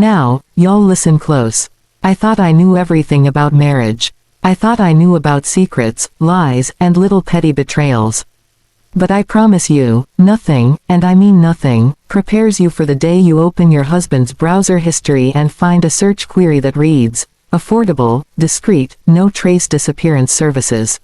Now, y'all listen close. I thought I knew everything about marriage. I thought I knew about secrets, lies, and little petty betrayals. But I promise you, nothing, and I mean nothing, prepares you for the day you open your husband's browser history and find a search query that reads, affordable, discreet, no trace disappearance services.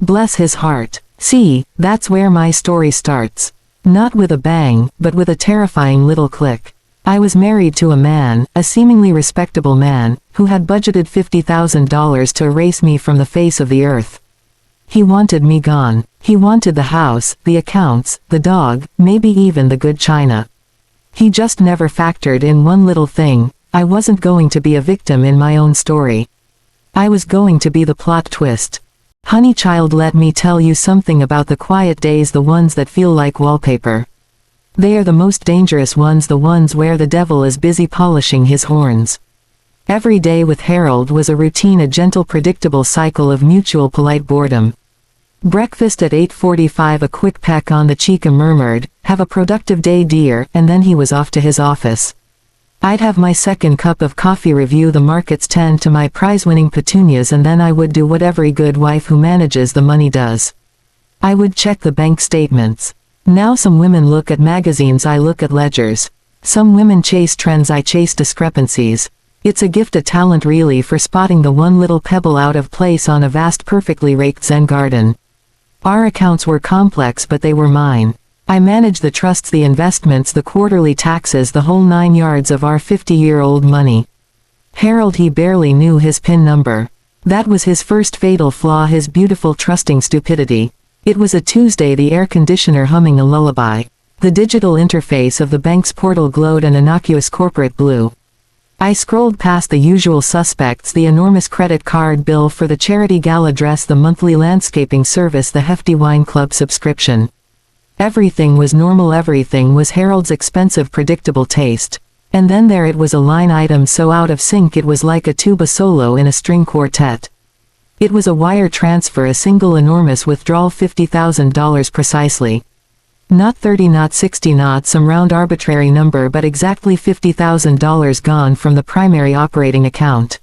Bless his heart. See, that's where my story starts. Not with a bang, but with a terrifying little click. I was married to a man, a seemingly respectable man, who had budgeted $50,000 to erase me from the face of the earth. He wanted me gone. He wanted the house, the accounts, the dog, maybe even the good china. He just never factored in one little thing: I wasn't going to be a victim in my own story. I was going to be the plot twist. Honey child, let me tell you something about the quiet days, the ones that feel like wallpaper. They are the most dangerous ones, the ones where the devil is busy polishing his horns. Every day with Harold was a routine, a gentle, predictable cycle of mutual polite boredom. Breakfast at 8:45, a quick peck on the cheek, a murmured, "Have a productive day, dear," and then he was off to his office. I'd have my second cup of coffee, review the markets, tend to my prize-winning petunias, and then I would do what every good wife who manages the money does. I would check the bank statements. Now some women look at magazines, I look at ledgers. Some women chase trends, I chase discrepancies. It's a gift, a talent really, for spotting the one little pebble out of place on a vast, perfectly raked Zen garden. Our accounts were complex, but they were mine. I managed the trusts, the investments, the quarterly taxes, the whole 9 yards of our 50-year-old money. Harold, he barely knew his PIN number. That was his first fatal flaw, his beautiful, trusting stupidity. It was a Tuesday, the air conditioner humming a lullaby. The digital interface of the bank's portal glowed an innocuous corporate blue. I scrolled past the usual suspects: the enormous credit card bill for the charity gala dress, the monthly landscaping service, the hefty wine club subscription. Everything was normal, everything was Harold's expensive, predictable taste. And then there it was, a line item so out of sync it was like a tuba solo in a string quartet. It was a wire transfer, a single enormous withdrawal, $50,000 precisely. Not 30, not 60, not some round arbitrary number, but exactly $50,000 gone from the primary operating account.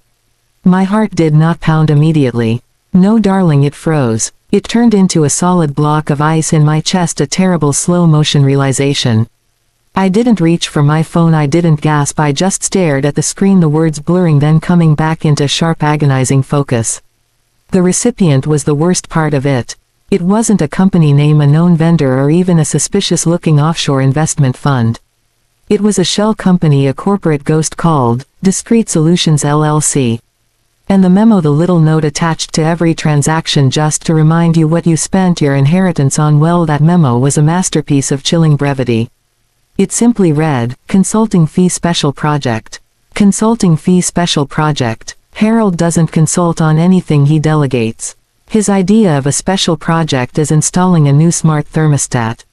My heart did not pound immediately. No, darling, it froze. It turned into a solid block of ice in my chest, a terrible slow-motion realization. I didn't reach for my phone, I didn't gasp, I just stared at the screen, the words blurring, then coming back into sharp, agonizing focus. The recipient was the worst part of it. It wasn't a company name, a known vendor, or even a suspicious-looking offshore investment fund. It was a shell company, a corporate ghost called Discrete Solutions LLC. And the memo, the little note attached to every transaction just to remind you what you spent your inheritance on, well, that memo was a masterpiece of chilling brevity. It simply read, "Consulting fee special project. Consulting fee special project. Harold doesn't consult on anything, he delegates. His idea of a special project is installing a new smart thermostat.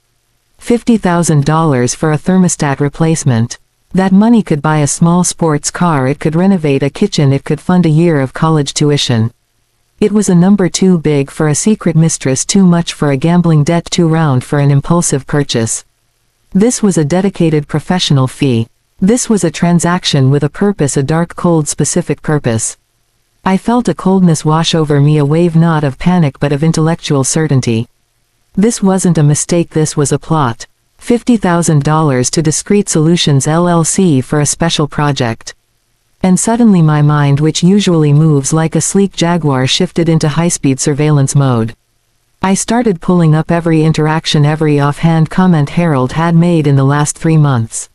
$50,000 for a thermostat replacement. That money could buy a small sports car, it could renovate a kitchen, it could fund a year of college tuition. It was a number too big for a secret mistress, too much for a gambling debt, too round for an impulsive purchase. This was a dedicated professional fee. This was a transaction with a purpose, a dark, cold, specific purpose. I felt a coldness wash over me, a wave not of panic but of intellectual certainty. This wasn't a mistake, this was a plot. $50,000 to Discrete Solutions LLC for a special project. And suddenly my mind, which usually moves like a sleek Jaguar, shifted into high-speed surveillance mode. I started pulling up every interaction, every offhand comment Harold had made in the last 3 months.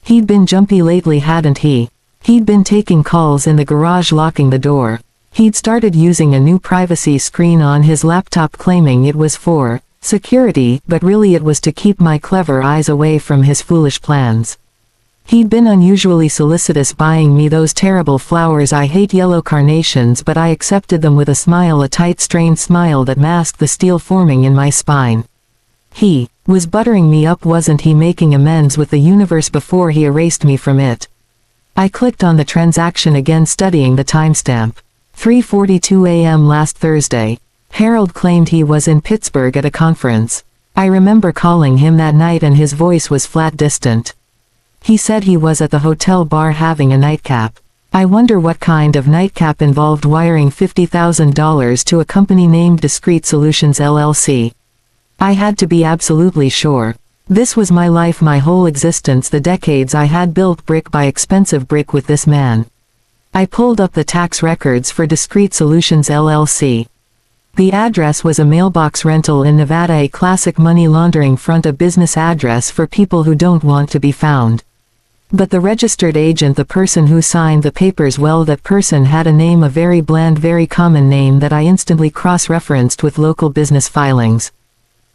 He'd been jumpy lately, hadn't he? He'd been taking calls in the garage, locking the door. He'd started using a new privacy screen on his laptop, claiming it was for security, but really it was to keep my clever eyes away from his foolish plans. He'd been unusually solicitous, buying me those terrible flowers. I hate yellow carnations, but I accepted them with a smile, a tight, strained smile that masked the steel forming in my spine. He was buttering me up, wasn't he, making amends with the universe before he erased me from it? I clicked on the transaction again, studying the timestamp. 3:42 a.m. last Thursday. Harold claimed he was in Pittsburgh at a conference. I remember calling him that night and his voice was flat, distant. He said he was at the hotel bar having a nightcap. I wonder what kind of nightcap involved wiring $50,000 to a company named Discrete Solutions LLC. I had to be absolutely sure. This was my life, my whole existence, the decades I had built brick by expensive brick with this man. I pulled up the tax records for Discrete Solutions LLC. The address was a mailbox rental in Nevada, a classic money laundering front, a business address for people who don't want to be found. But the registered agent, the person who signed the papers, well, that person had a name, a very bland, very common name that I instantly cross-referenced with local business filings.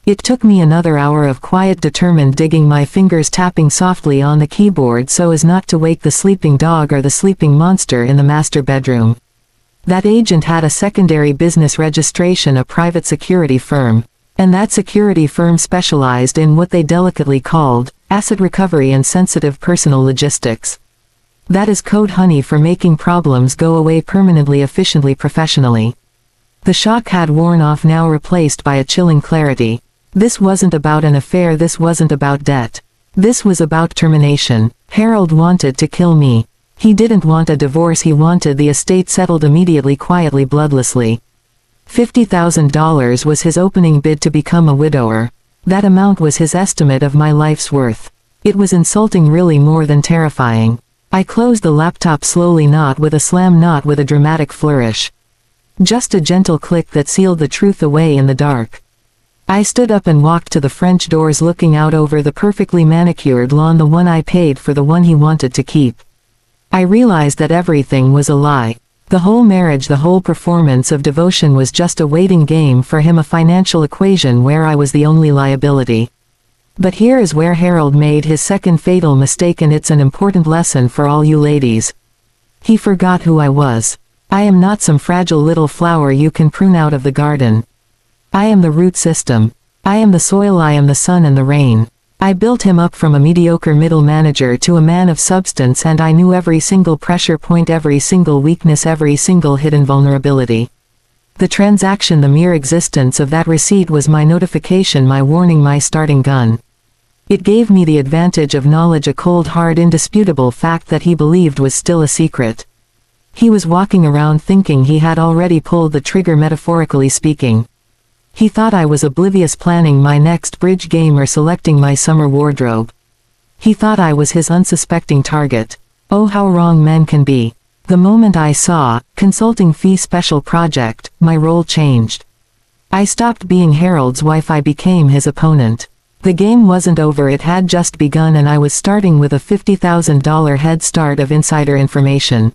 It took me another hour of quiet, determined digging, my fingers tapping softly on the keyboard so as not to wake the sleeping dog or the sleeping monster in the master bedroom. That agent had a secondary business registration, a private security firm, and that security firm specialized in what they delicately called asset recovery and sensitive personal logistics. That is code honey for making problems go away permanently, efficiently, professionally. The shock had worn off, now replaced by a chilling clarity. This wasn't about an affair, this wasn't about debt. This was about termination. Harold wanted to kill me. He didn't want a divorce, he wanted the estate settled immediately, quietly, bloodlessly. $50,000 was his opening bid to become a widower. That amount was his estimate of my life's worth. It was insulting, really, more than terrifying. I closed the laptop slowly, not with a slam, not with a dramatic flourish. Just a gentle click that sealed the truth away in the dark. I stood up and walked to the French doors, looking out over the perfectly manicured lawn, the one I paid for, the one he wanted to keep. I realized that everything was a lie. The whole marriage, the whole performance of devotion was just a waiting game for him, a financial equation where I was the only liability. But here is where Harold made his second fatal mistake, and it's an important lesson for all you ladies. He forgot who I was. I am not some fragile little flower you can prune out of the garden. I am the root system. I am the soil, I am the sun and the rain. I built him up from a mediocre middle manager to a man of substance, and I knew every single pressure point, every single weakness, every single hidden vulnerability. The transaction, the mere existence of that receipt was my notification, my warning, my starting gun. It gave me the advantage of knowledge, a cold, hard, indisputable fact that he believed was still a secret. He was walking around thinking he had already pulled the trigger, metaphorically speaking. He thought I was oblivious, planning my next bridge game or selecting my summer wardrobe. He thought I was his unsuspecting target. Oh, how wrong men can be. The moment I saw consulting fee special project, my role changed. I stopped being Harold's wife, I became his opponent. The game wasn't over, it had just begun, and I was starting with a $50,000 head start of insider information.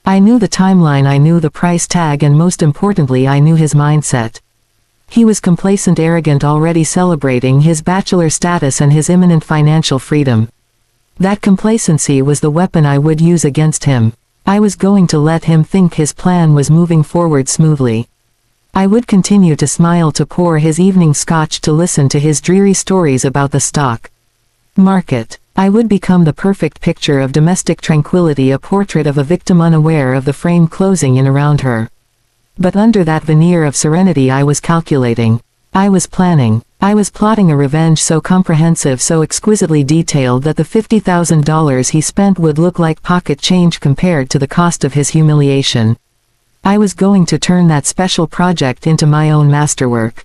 I knew the timeline, I knew the price tag, and most importantly, I knew his mindset. He was complacent, arrogant, already celebrating his bachelor status and his imminent financial freedom. That complacency was the weapon I would use against him. I was going to let him think his plan was moving forward smoothly. I would continue to smile, to pour his evening scotch, to listen to his dreary stories about the stock market. I would become the perfect picture of domestic tranquility, a portrait of a victim unaware of the frame closing in around her. But under that veneer of serenity I was calculating. I was planning. I was plotting a revenge so comprehensive, so exquisitely detailed that the $50,000 he spent would look like pocket change compared to the cost of his humiliation. I was going to turn that special project into my own masterwork.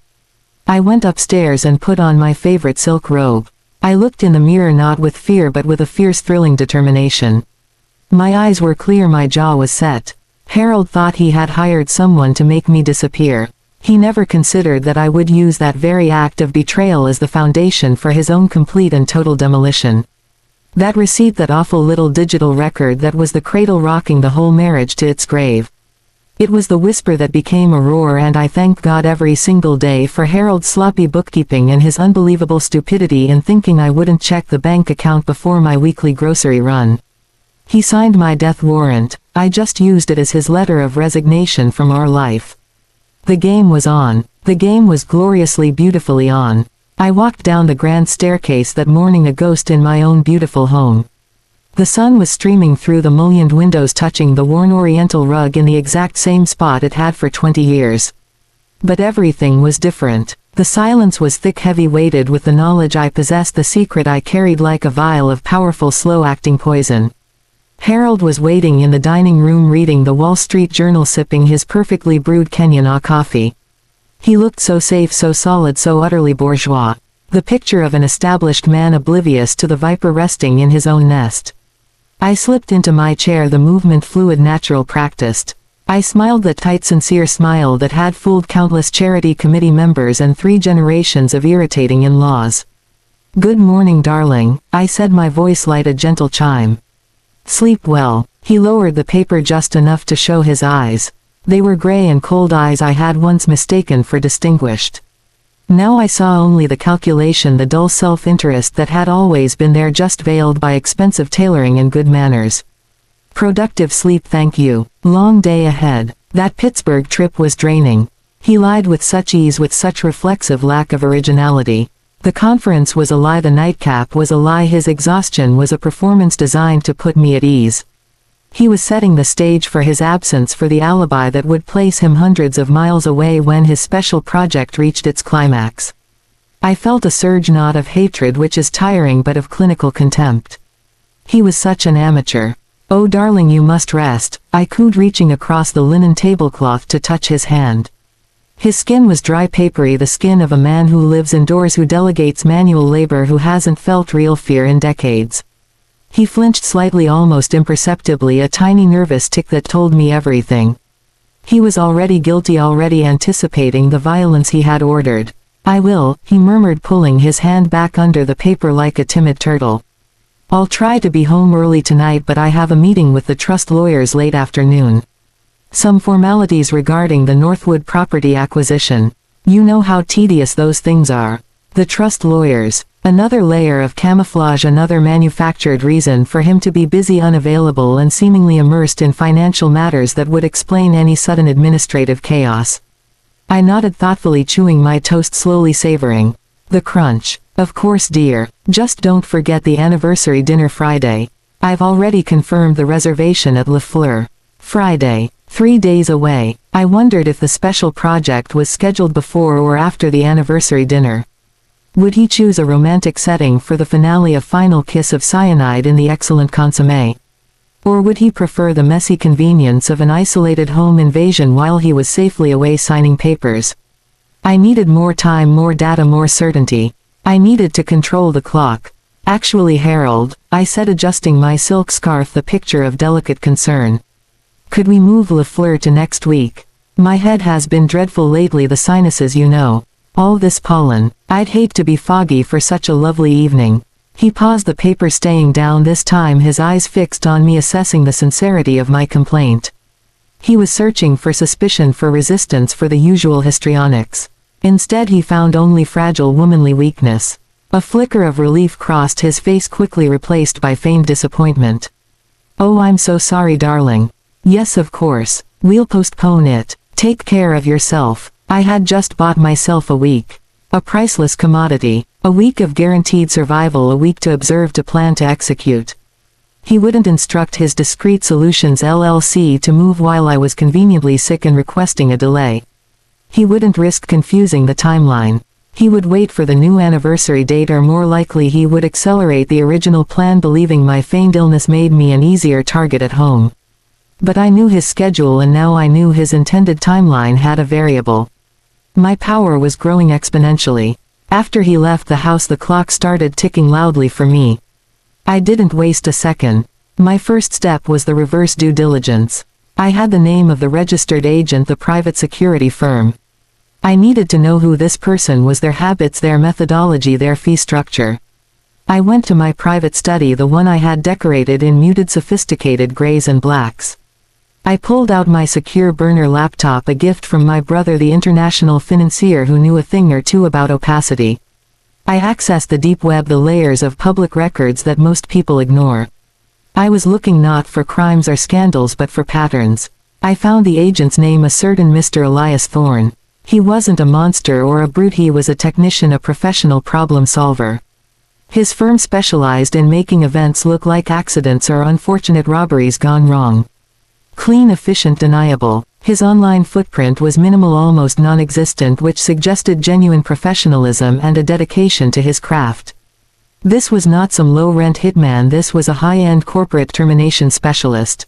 I went upstairs and put on my favorite silk robe. I looked in the mirror, not with fear but with a fierce, thrilling determination. My eyes were clear, my jaw was set. Harold thought he had hired someone to make me disappear. He never considered that I would use that very act of betrayal as the foundation for his own complete and total demolition. That receipt, that awful little digital record that was the cradle rocking the whole marriage to its grave. It was the whisper that became a roar, and I thanked God every single day for Harold's sloppy bookkeeping and his unbelievable stupidity in thinking I wouldn't check the bank account before my weekly grocery run. He signed my death warrant. I just used it as his letter of resignation from our life. The game was on. The game was gloriously, beautifully on. I walked down the grand staircase that morning, a ghost in my own beautiful home. The sun was streaming through the mullioned windows, touching the worn oriental rug in the exact same spot it had for 20 years. But everything was different. The silence was thick, heavy-weighted with the knowledge I possessed the secret I carried like a vial of powerful slow-acting poison. Harold was waiting in the dining room reading the Wall Street Journal, sipping his perfectly brewed Kenyan coffee. He looked so safe, so solid, so utterly bourgeois. The picture of an established man oblivious to the viper resting in his own nest. I slipped into my chair, the movement fluid, natural, practiced. I smiled that tight, sincere smile that had fooled countless charity committee members and 3 generations of irritating in-laws. "Good morning, darling," I said, my voice light, a gentle chime. "Sleep well." He lowered the paper just enough to show his eyes. They were gray and cold eyes I had once mistaken for distinguished. Now I saw only the calculation, the dull self-interest that had always been there, just veiled by expensive tailoring and good manners. "Productive sleep, thank you. Long day ahead." That Pittsburgh trip was draining. He lied with such ease, with such reflexive lack of originality. The conference was a lie, the nightcap was a lie, his exhaustion was a performance designed to put me at ease. He was setting the stage for his absence, for the alibi that would place him hundreds of miles away when his special project reached its climax. I felt a surge, not of hatred, which is tiring, but of clinical contempt. He was such an amateur. "Oh darling, you must rest," I cooed, reaching across the linen tablecloth to touch his hand. His skin was dry, papery, the skin of a man who lives indoors, who delegates manual labor, who hasn't felt real fear in decades. He flinched slightly, almost imperceptibly, a tiny nervous tick that told me everything. He was already guilty, already anticipating the violence he had ordered. "I will," he murmured, pulling his hand back under the paper like a timid turtle. "I'll try to be home early tonight, but I have a meeting with the trust lawyers late afternoon. Some formalities regarding the Northwood property acquisition. You know how tedious those things are. The trust lawyers." Another layer of camouflage, another manufactured reason for him to be busy, unavailable, and seemingly immersed in financial matters that would explain any sudden administrative chaos. I nodded thoughtfully, chewing my toast, slowly savoring the crunch. "Of course, dear. Just don't forget the anniversary dinner Friday. I've already confirmed the reservation at Le Fleur." Friday. 3 days away. I wondered if the special project was scheduled before or after the anniversary dinner. Would he choose a romantic setting for the finale, a final kiss of cyanide in the excellent consommé? Or would he prefer the messy convenience of an isolated home invasion while he was safely away signing papers? I needed more time, more data, more certainty. I needed to control the clock. "Actually, Harold," I said, adjusting my silk scarf, the picture of delicate concern. "Could we move Le Fleur to next week? My head has been dreadful lately, the sinuses, you know. All this pollen. I'd hate to be foggy for such a lovely evening." He paused, the paper staying down, this time his eyes fixed on me, assessing the sincerity of my complaint. He was searching for suspicion, for resistance, for the usual histrionics. Instead he found only fragile womanly weakness. A flicker of relief crossed his face, quickly replaced by feigned disappointment. "Oh, I'm so sorry, darling." "Yes, of course. We'll postpone it. Take care of yourself." I had just bought myself a week. A priceless commodity. A week of guaranteed survival, a week to observe, to plan, to execute. He wouldn't instruct his Discrete Solutions LLC to move while I was conveniently sick and requesting a delay. He wouldn't risk confusing the timeline. He would wait for the new anniversary date, or more likely he would accelerate the original plan, believing my feigned illness made me an easier target at home. But I knew his schedule, and now I knew his intended timeline had a variable. My power was growing exponentially. After he left the house, the clock started ticking loudly for me. I didn't waste a second. My first step was the reverse due diligence. I had the name of the registered agent, the private security firm. I needed to know who this person was, their habits, their methodology, their fee structure. I went to my private study, the one I had decorated in muted, sophisticated grays and blacks. I pulled out my secure burner laptop, a gift from my brother, the international financier who knew a thing or two about opacity. I accessed the deep web, the layers of public records that most people ignore. I was looking not for crimes or scandals, but for patterns. I found the agent's name, a certain Mr. Elias Thorne. He wasn't a monster or a brute, he was a technician, a professional problem solver. His firm specialized in making events look like accidents or unfortunate robberies gone wrong. Clean, efficient, deniable. His online footprint was minimal, almost non-existent, which suggested genuine professionalism and a dedication to his craft. This was not some low-rent hitman, this was a high-end corporate termination specialist.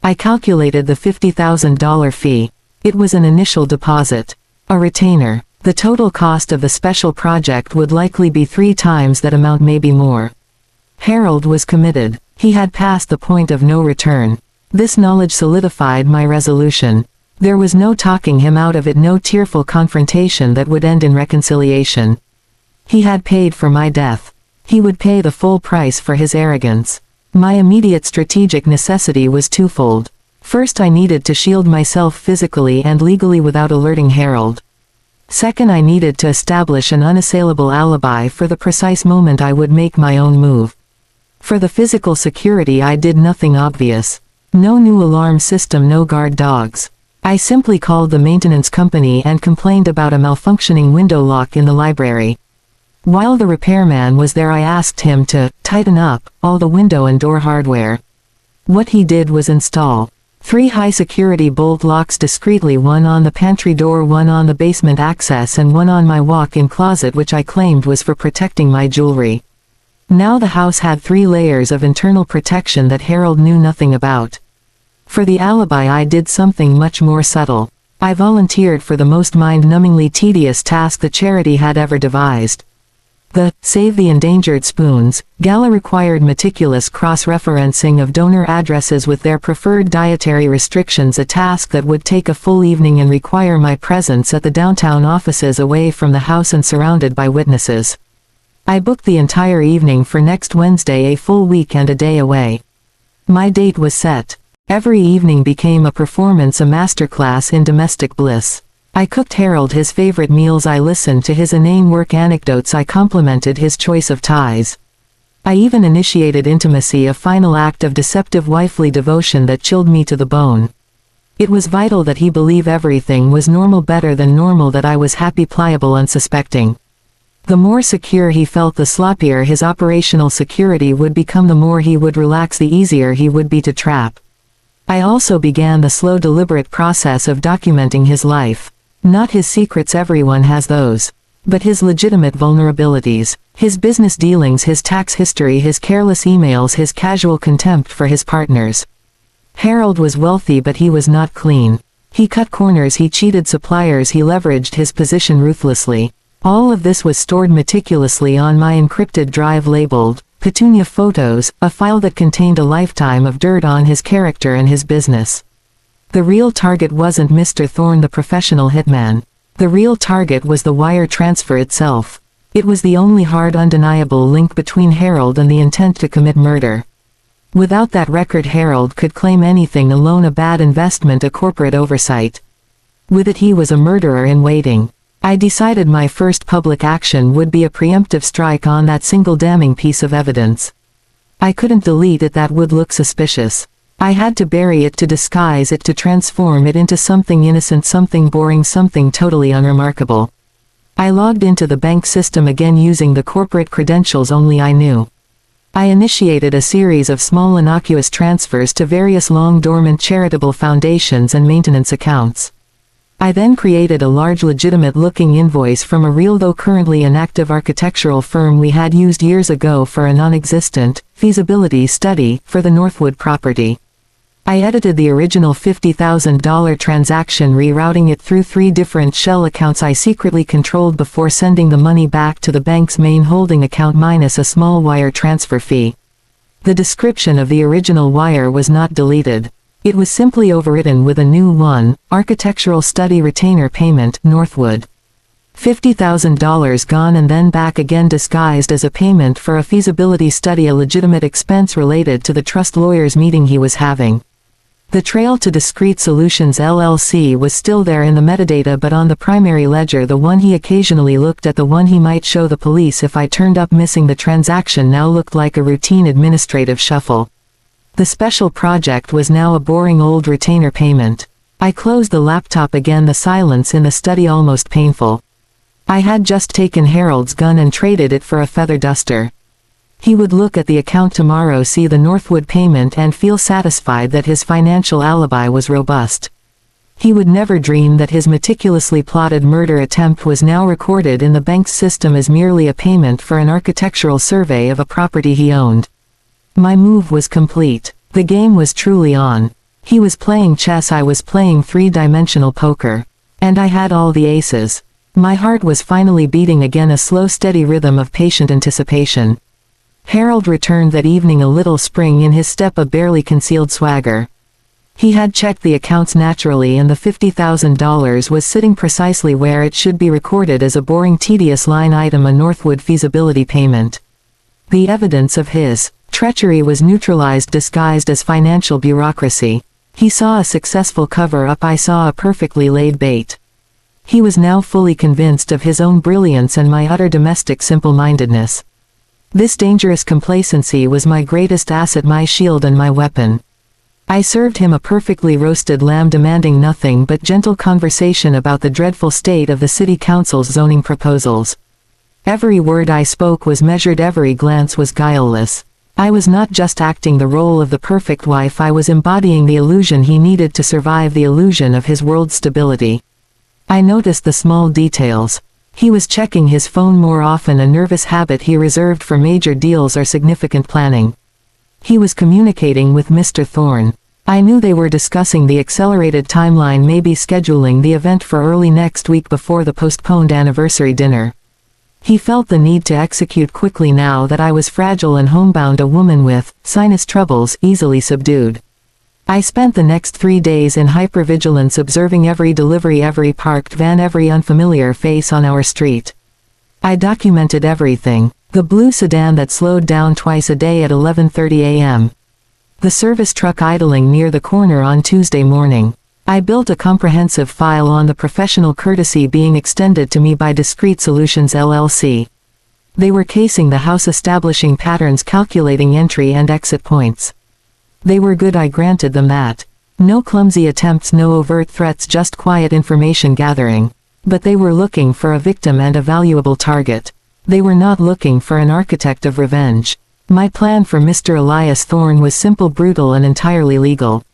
I calculated the $50,000 fee. It was an initial deposit. A retainer. The total cost of the special project would likely be 3 times that amount, maybe more. Harold was committed. He had passed the point of no return. This knowledge solidified my resolution. There was no talking him out of it, no tearful confrontation that would end in reconciliation. He had paid for my death. He would pay the full price for his arrogance. My immediate strategic necessity was twofold. First, I needed to shield myself physically and legally without alerting Harold. Second, I needed to establish an unassailable alibi for the precise moment I would make my own move. For the physical security, I did nothing obvious. No new alarm system, no guard dogs. I simply called the maintenance company and complained about a malfunctioning window lock in the library. While the repairman was there, I asked him to tighten up all the window and door hardware. What he did was install 3 high-security bolt locks discreetly, one on the pantry door, one on the basement access, and one on my walk-in closet, which I claimed was for protecting my jewelry. Now the house had 3 layers of internal protection that Harold knew nothing about. For the alibi, I did something much more subtle. I volunteered for the most mind-numbingly tedious task the charity had ever devised. The Save the Endangered Spoons gala required meticulous cross-referencing of donor addresses with their preferred dietary restrictions, a task that would take a full evening and require my presence at the downtown offices, away from the house and surrounded by witnesses. I booked the entire evening for next Wednesday, a full week and a day away. My date was set. Every evening became a performance, a masterclass in domestic bliss. I cooked Harold his favorite meals, I listened to his inane work anecdotes, I complimented his choice of ties. I even initiated intimacy, a final act of deceptive wifely devotion that chilled me to the bone. It was vital that he believe everything was normal, better than normal, that I was happy, pliable, unsuspecting. The more secure he felt, the sloppier his operational security would become, the more he would relax, the easier he would be to trap. I also began the slow, deliberate process of documenting his life. Not his secrets, everyone has those. But his legitimate vulnerabilities, his business dealings, his tax history, his careless emails, his casual contempt for his partners. Harold was wealthy, but he was not clean. He cut corners, he cheated suppliers, he leveraged his position ruthlessly. All of this was stored meticulously on my encrypted drive labeled Petunia Photos, a file that contained a lifetime of dirt on his character and his business. The real target wasn't Mr. Thorne, the professional hitman. The real target was the wire transfer itself. It was the only hard, undeniable link between Harold and the intent to commit murder. Without that record, Harold could claim anything, a loan, a bad investment, a corporate oversight. With it, he was a murderer in waiting. I decided my first public action would be a preemptive strike on that single damning piece of evidence. I couldn't delete it, that would look suspicious. I had to bury it, to disguise it, to transform it into something innocent, something boring, something totally unremarkable. I logged into the bank system again using the corporate credentials only I knew. I initiated a series of small, innocuous transfers to various long-dormant charitable foundations and maintenance accounts. I then created a large, legitimate-looking invoice from a real, though currently inactive, architectural firm we had used years ago for a non-existent feasibility study for the Northwood property. I edited the original $50,000 transaction, rerouting it through 3 different shell accounts I secretly controlled before sending the money back to the bank's main holding account, minus a small wire transfer fee. The description of the original wire was not deleted. It was simply overwritten with a new one: architectural study retainer payment, Northwood. $50,000 gone and then back again, disguised as a payment for a feasibility study, a legitimate expense related to the trust lawyers meeting he was having. The trail to Discrete Solutions LLC was still there in the metadata, but on the primary ledger, the one he occasionally looked at, the one he might show the police if I turned up missing, the transaction now looked like a routine administrative shuffle. The special project was now a boring old retainer payment. I closed the laptop again, the silence in the study almost painful. I had just taken Harold's gun and traded it for a feather duster. He would look at the account tomorrow, see the Northwood payment, and feel satisfied that his financial alibi was robust. He would never dream that his meticulously plotted murder attempt was now recorded in the bank's system as merely a payment for an architectural survey of a property he owned. My move was complete. The game was truly on. He was playing chess, I was playing three-dimensional poker. And I had all the aces. My heart was finally beating again, a slow steady rhythm of patient anticipation. Harold returned that evening, a little spring in his step, a barely concealed swagger. He had checked the accounts naturally, and the $50,000 was sitting precisely where it should be, recorded as a boring, tedious line item, a Northwood feasibility payment. The evidence of his treachery was neutralized, disguised as financial bureaucracy. He saw a successful cover-up, I saw a perfectly laid bait. He was now fully convinced of his own brilliance and my utter domestic simple-mindedness. This dangerous complacency was my greatest asset, my shield and my weapon. I served him a perfectly roasted lamb, demanding nothing but gentle conversation about the dreadful state of the city council's zoning proposals. Every word I spoke was measured, every glance was guileless. I was not just acting the role of the perfect wife, I was embodying the illusion he needed to survive, the illusion of his world's stability. I noticed the small details. He was checking his phone more often, a nervous habit he reserved for major deals or significant planning. He was communicating with Mr. Thorne. I knew they were discussing the accelerated timeline, maybe scheduling the event for early next week before the postponed anniversary dinner. He felt the need to execute quickly now that I was fragile and homebound, a woman with sinus troubles, easily subdued. I spent the next 3 days in hypervigilance, observing every delivery, every parked van, every unfamiliar face on our street. I documented everything. The blue sedan that slowed down twice a day at 11:30 a.m. The service truck idling near the corner on Tuesday morning. I built a comprehensive file on the professional courtesy being extended to me by Discrete Solutions LLC. They were casing the house, establishing patterns, calculating entry and exit points. They were good, I granted them that. No clumsy attempts, no overt threats, just quiet information gathering. But they were looking for a victim and a valuable target. They were not looking for an architect of revenge. My plan for Mr. Elias Thorne was simple, brutal, and entirely legal.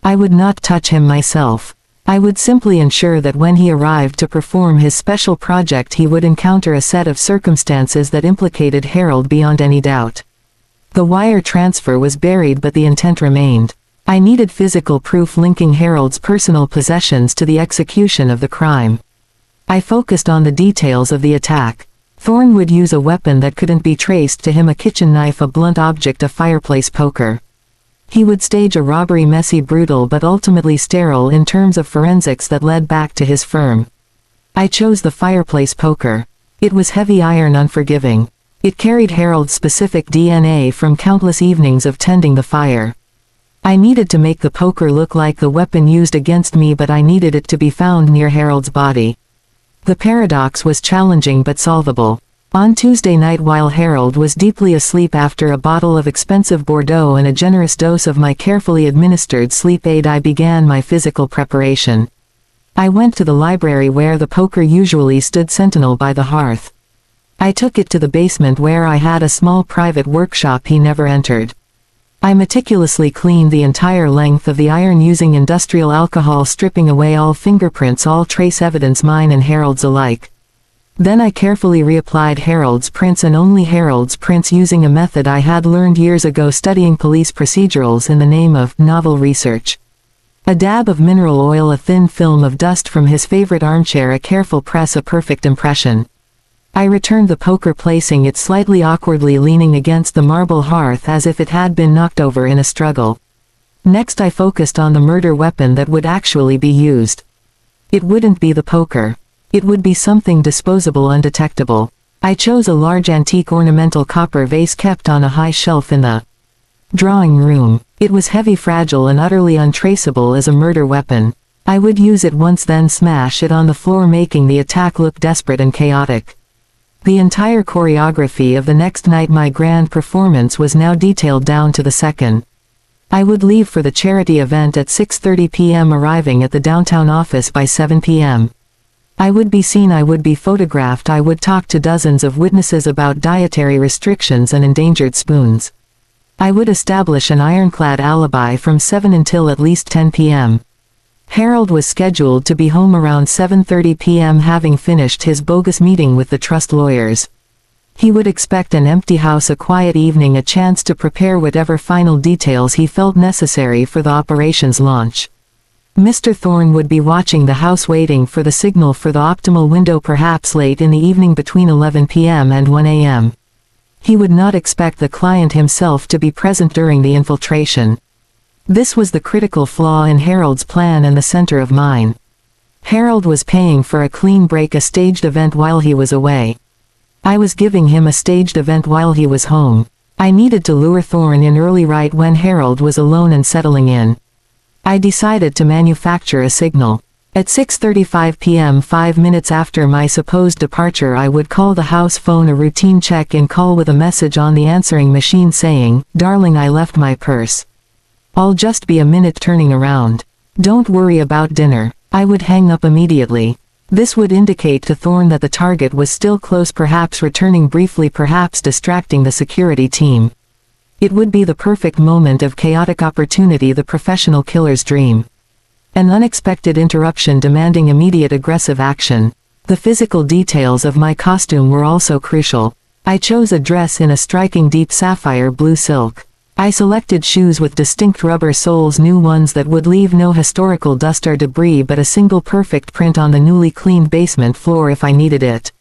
I would not touch him myself. I would simply ensure that when he arrived to perform his special project, he would encounter a set of circumstances that implicated Harold beyond any doubt. The wire transfer was buried, but the intent remained. I needed physical proof linking Harold's personal possessions to the execution of the crime. I focused on the details of the attack. Thorne would use a weapon that couldn't be traced to him, a kitchen knife, a blunt object, a fireplace poker. He would stage a robbery, messy, brutal, but ultimately sterile in terms of forensics, that led back to his firm. I chose the fireplace poker. It was heavy iron, unforgiving. It carried Harold's specific DNA from countless evenings of tending the fire. I needed to make the poker look like the weapon used against me, but I needed it to be found near Harold's body. The paradox was challenging but solvable. On Tuesday night, while Harold was deeply asleep after a bottle of expensive Bordeaux and a generous dose of my carefully administered sleep aid, I began my physical preparation. I went to the library where the poker usually stood sentinel by the hearth. I took it to the basement where I had a small private workshop he never entered. I meticulously cleaned the entire length of the iron using industrial alcohol, stripping away all fingerprints, all trace evidence, mine and Harold's alike. Then I carefully reapplied Harold's prints, and only Harold's prints, using a method I had learned years ago studying police procedurals in the name of novel research. A dab of mineral oil, a thin film of dust from his favorite armchair, a careful press, a perfect impression. I returned the poker, placing it slightly awkwardly leaning against the marble hearth as if it had been knocked over in a struggle. Next I focused on the murder weapon that would actually be used. It wouldn't be the poker. It would be something disposable, undetectable. I chose a large antique ornamental copper vase kept on a high shelf in the drawing room. It was heavy, fragile, and utterly untraceable as a murder weapon. I would use it once, then smash it on the floor, making the attack look desperate and chaotic. The entire choreography of the next night, my grand performance, was now detailed down to the second. I would leave for the charity event at 6:30 p.m., arriving at the downtown office by 7 p.m. I would be seen, I would be photographed, I would talk to dozens of witnesses about dietary restrictions and endangered spoons. I would establish an ironclad alibi from 7 until at least 10 p.m. Harold was scheduled to be home around 7:30 p.m. having finished his bogus meeting with the trust lawyers. He would expect an empty house, a quiet evening, a chance to prepare whatever final details he felt necessary for the operation's launch. Mr. Thorne would be watching the house, waiting for the signal for the optimal window, perhaps late in the evening between 11 p.m. and 1 a.m. He would not expect the client himself to be present during the infiltration. This was the critical flaw in Harold's plan and the center of mine. Harold was paying for a clean break, a staged event while he was away. I was giving him a staged event while he was home. I needed to lure Thorne in early, right when Harold was alone and settling in. I decided to manufacture a signal. At 6:35 p.m., 5 minutes after my supposed departure, I would call the house phone, a routine check-in call with a message on the answering machine saying, "Darling, I left my purse. I'll just be a minute turning around. Don't worry about dinner." I would hang up immediately. This would indicate to Thorne that the target was still close, perhaps returning briefly, perhaps distracting the security team. It would be the perfect moment of chaotic opportunity, the professional killer's dream. An unexpected interruption demanding immediate aggressive action. The physical details of my costume were also crucial. I chose a dress in a striking deep sapphire blue silk. I selected shoes with distinct rubber soles, new ones that would leave no historical dust or debris, but a single perfect print on the newly cleaned basement floor if I needed it.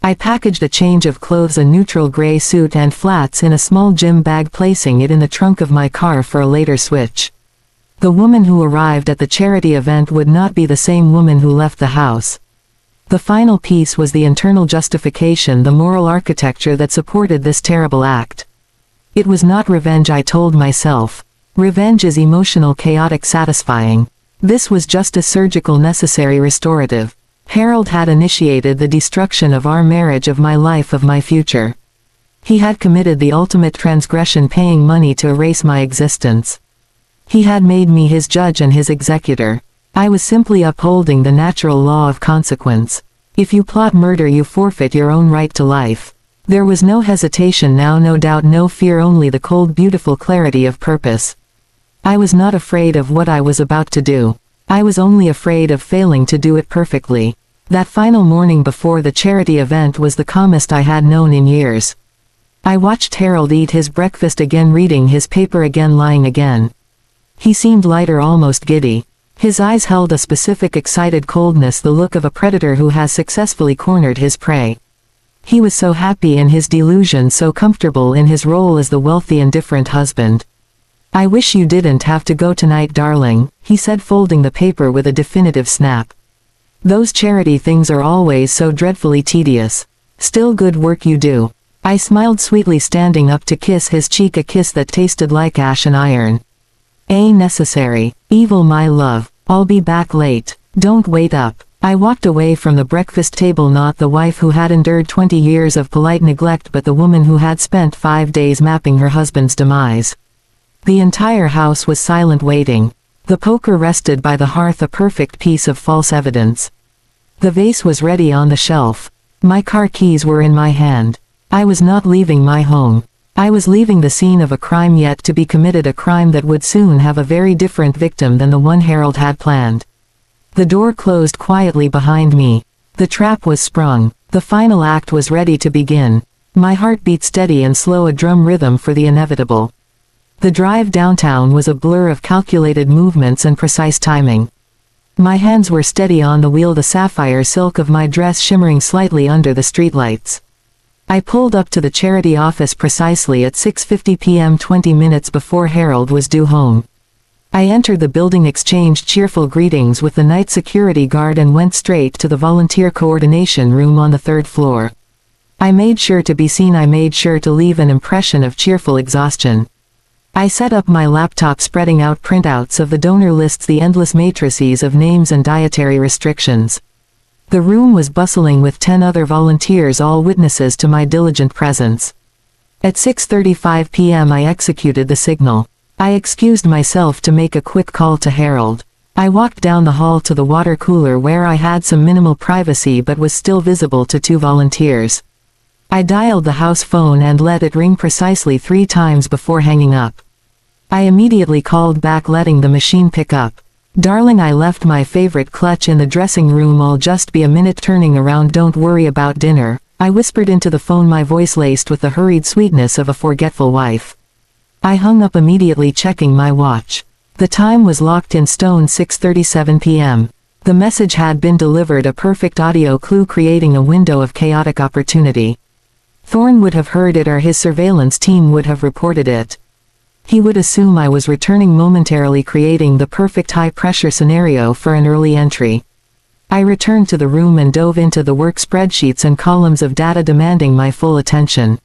I packaged a change of clothes, a neutral gray suit and flats, in a small gym bag, placing it in the trunk of my car for a later switch. The woman who arrived at the charity event would not be the same woman who left the house. The final piece was the internal justification, the moral architecture that supported this terrible act. It was not revenge, I told myself. Revenge is emotional, chaotic, satisfying. This was just a surgical, necessary restorative. Harold had initiated the destruction of our marriage, of my life, of my future. He had committed the ultimate transgression, paying money to erase my existence. He had made me his judge and his executor. I was simply upholding the natural law of consequence. If you plot murder, you forfeit your own right to life. There was no hesitation now, no doubt, no fear, only the cold, beautiful clarity of purpose. I was not afraid of what I was about to do. I was only afraid of failing to do it perfectly. That final morning before the charity event was the calmest I had known in years. I watched Harold eat his breakfast again, reading his paper again, lying again. He seemed lighter, almost giddy. His eyes held a specific excited coldness, the look of a predator who has successfully cornered his prey. He was so happy in his delusion, so comfortable in his role as the wealthy, indifferent husband. "I wish you didn't have to go tonight, darling," he said, folding the paper with a definitive snap. "Those charity things are always so dreadfully tedious. Still, good work you do." I smiled sweetly, standing up to kiss his cheek, a kiss that tasted like ash and iron. Necessary. Evil, my love. I'll be back late. Don't wait up." I walked away from the breakfast table, not the wife who had endured 20 years of polite neglect, but the woman who had spent 5 days mapping her husband's demise. The entire house was silent, waiting. The poker rested by the hearth, a perfect piece of false evidence. The vase was ready on the shelf. My car keys were in my hand. I was not leaving my home. I was leaving the scene of a crime yet to be committed, a crime that would soon have a very different victim than the one Harold had planned. The door closed quietly behind me. The trap was sprung. The final act was ready to begin. My heart beat steady and slow, a drum rhythm for the inevitable. The drive downtown was a blur of calculated movements and precise timing. My hands were steady on the wheel, the sapphire silk of my dress shimmering slightly under the streetlights. I pulled up to the charity office precisely at 6:50 p.m., 20 minutes before Harold was due home. I entered the building, exchanged cheerful greetings with the night security guard, and went straight to the volunteer coordination room on the 3rd floor. I made sure to be seen. I made sure to leave an impression of cheerful exhaustion. I set up my laptop, spreading out printouts of the donor lists, the endless matrices of names and dietary restrictions. The room was bustling with 10 other volunteers, all witnesses to my diligent presence. At 6:35 p.m. I executed the signal. I excused myself to make a quick call to Harold. I walked down the hall to the water cooler, where I had some minimal privacy but was still visible to 2 volunteers. I dialed the house phone and let it ring precisely 3 times before hanging up. I immediately called back, letting the machine pick up. Darling, I left my favorite clutch in the dressing room. I'll just be a minute turning around. Don't worry about dinner, I whispered into the phone, my voice laced with the hurried sweetness of a forgetful wife. I hung up immediately, checking my watch. The time was locked in stone, 6:37 p.m. The message had been delivered, a perfect audio clue creating a window of chaotic opportunity. Thorne would have heard it, or his surveillance team would have reported it. He would assume I was returning momentarily, creating the perfect high-pressure scenario for an early entry. I returned to the room and dove into the work spreadsheets and columns of data demanding my full attention.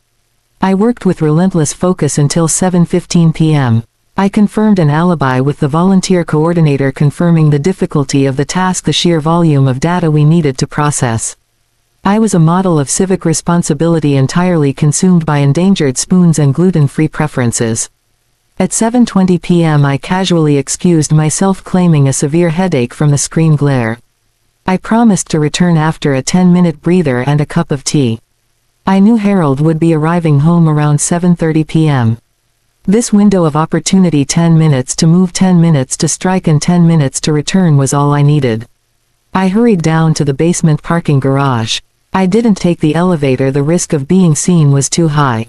I worked with relentless focus until 7:15 p.m. I confirmed an alibi with the volunteer coordinator, confirming the difficulty of the task, the sheer volume of data we needed to process. I was a model of civic responsibility, entirely consumed by endangered spoons and gluten-free preferences. At 7:20 p.m. I casually excused myself, claiming a severe headache from the screen glare. I promised to return after a 10-minute breather and a cup of tea. I knew Harold would be arriving home around 7:30 p.m. This window of opportunity, 10 minutes to move, 10 minutes to strike, and 10 minutes to return, was all I needed. I hurried down to the basement parking garage. I didn't take the elevator, the risk of being seen was too high.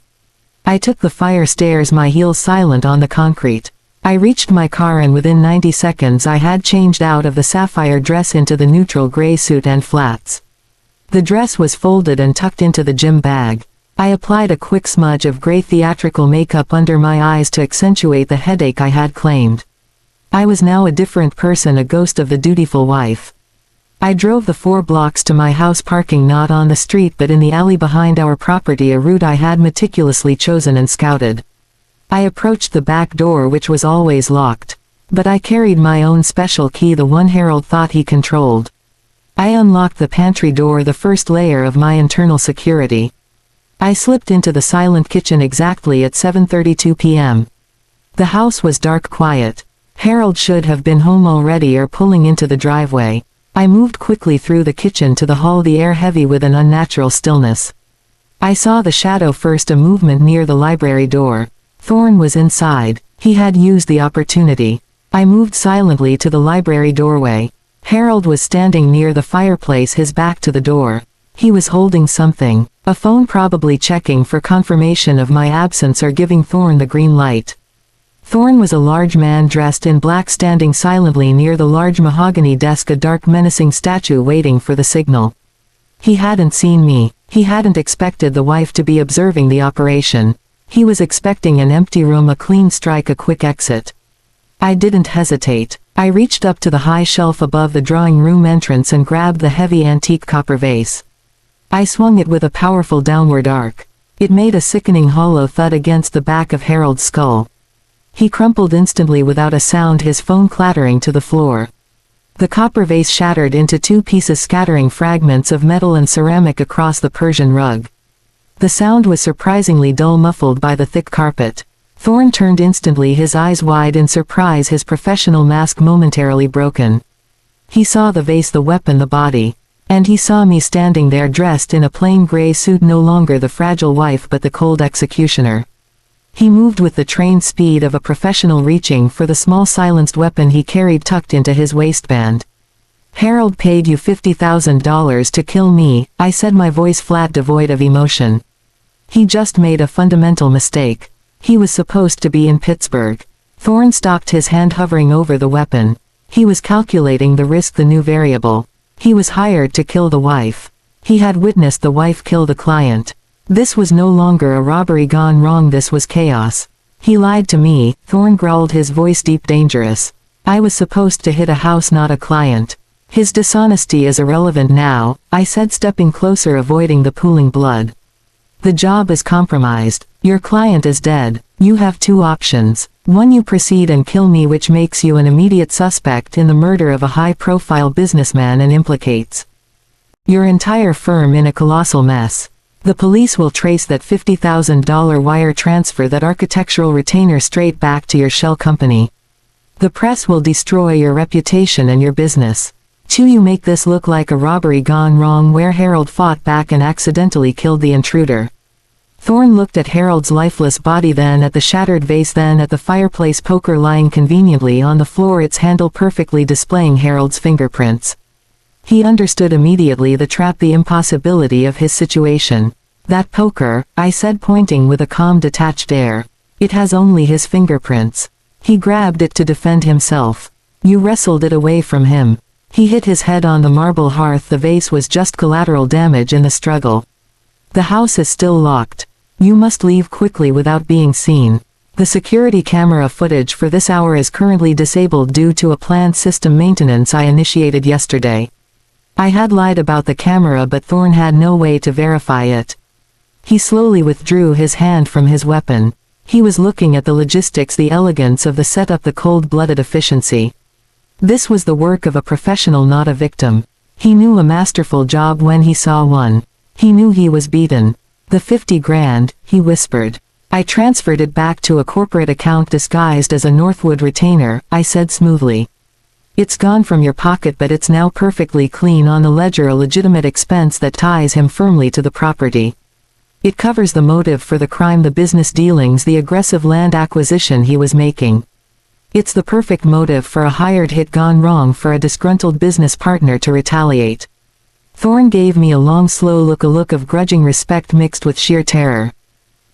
I took the fire stairs, my heels silent on the concrete. I reached my car, and within 90 seconds I had changed out of the sapphire dress into the neutral gray suit and flats. The dress was folded and tucked into the gym bag. I applied a quick smudge of gray theatrical makeup under my eyes to accentuate the headache I had claimed. I was now a different person, a ghost of the dutiful wife. I drove the 4 blocks to my house, parking not on the street but in the alley behind our property, a route I had meticulously chosen and scouted. I approached the back door, which was always locked. But I carried my own special key, the one Harold thought he controlled. I unlocked the pantry door, the first layer of my internal security. I slipped into the silent kitchen exactly at 7:32 p.m. The house was dark, quiet. Harold should have been home already or pulling into the driveway. I moved quickly through the kitchen to the hall, the air heavy with an unnatural stillness. I saw the shadow first, a movement near the library door. Thorne was inside. He had used the opportunity. I moved silently to the library doorway. Harold was standing near the fireplace, his back to the door. He was holding something, a phone, probably checking for confirmation of my absence or giving Thorne the green light. Thorne was a large man dressed in black, standing silently near the large mahogany desk, a dark, menacing statue waiting for the signal. He hadn't seen me. He hadn't expected the wife to be observing the operation. He was expecting an empty room, a clean strike, a quick exit. I didn't hesitate. I reached up to the high shelf above the drawing room entrance and grabbed the heavy antique copper vase. I swung it with a powerful downward arc. It made a sickening hollow thud against the back of Harold's skull. He crumpled instantly without a sound, his phone clattering to the floor. The copper vase shattered into 2 pieces, scattering fragments of metal and ceramic across the Persian rug. The sound was surprisingly dull, muffled by the thick carpet. Thorne turned instantly, his eyes wide in surprise, his professional mask momentarily broken. He saw the vase, the weapon, the body. And he saw me standing there, dressed in a plain gray suit, no longer the fragile wife but the cold executioner. He moved with the trained speed of a professional, reaching for the small silenced weapon he carried tucked into his waistband. "Harold paid you $50,000 to kill me," I said, my voice flat, devoid of emotion. "He just made a fundamental mistake. He was supposed to be in Pittsburgh." Thorne stopped, his hand hovering over the weapon. He was calculating the risk, the new variable. He was hired to kill the wife. He had witnessed the wife kill the client. This was no longer a robbery gone wrong, this was chaos. "He lied to me," Thorne growled, his voice deep, dangerous. "I was supposed to hit a house, not a client. His dishonesty is irrelevant now," I said, stepping closer, avoiding the pooling blood. "The job is compromised. Your client is dead. You have 2 options. 1, you proceed and kill me, which makes you an immediate suspect in the murder of a high-profile businessman and implicates your entire firm in a colossal mess. The police will trace that $50,000 wire transfer, that architectural retainer, straight back to your shell company. The press will destroy your reputation and your business. 2, you make this look like a robbery gone wrong, where Harold fought back and accidentally killed the intruder. Thorne looked at Harold's lifeless body, then at the shattered vase, then at the fireplace poker lying conveniently on the floor, its handle perfectly displaying Harold's fingerprints. He understood immediately the trap, the impossibility of his situation. "That poker," I said, pointing with a calm, detached air. "It has only his fingerprints." He grabbed it to defend himself. "You wrestled it away from him." He hit his head on the marble hearth. The vase was just collateral damage in the struggle. "The house is still locked. You must leave quickly without being seen. The security camera footage for this hour is currently disabled due to a planned system maintenance I initiated yesterday." I had lied about the camera, but Thorne had no way to verify it. He slowly withdrew his hand from his weapon. He was looking at the logistics, the elegance of the setup, the cold-blooded efficiency. This was the work of a professional, not a victim. He knew a masterful job when he saw one. He knew he was beaten. "The 50 grand, he whispered. "I transferred it back to a corporate account disguised as a Northwood retainer," I said smoothly. "It's gone from your pocket, but it's now perfectly clean on the ledger, a legitimate expense that ties him firmly to the property. It covers the motive for the crime, the business dealings, the aggressive land acquisition he was making. It's the perfect motive for a hired hit gone wrong, for a disgruntled business partner to retaliate." Thorne gave me a long, slow look, a look of grudging respect mixed with sheer terror.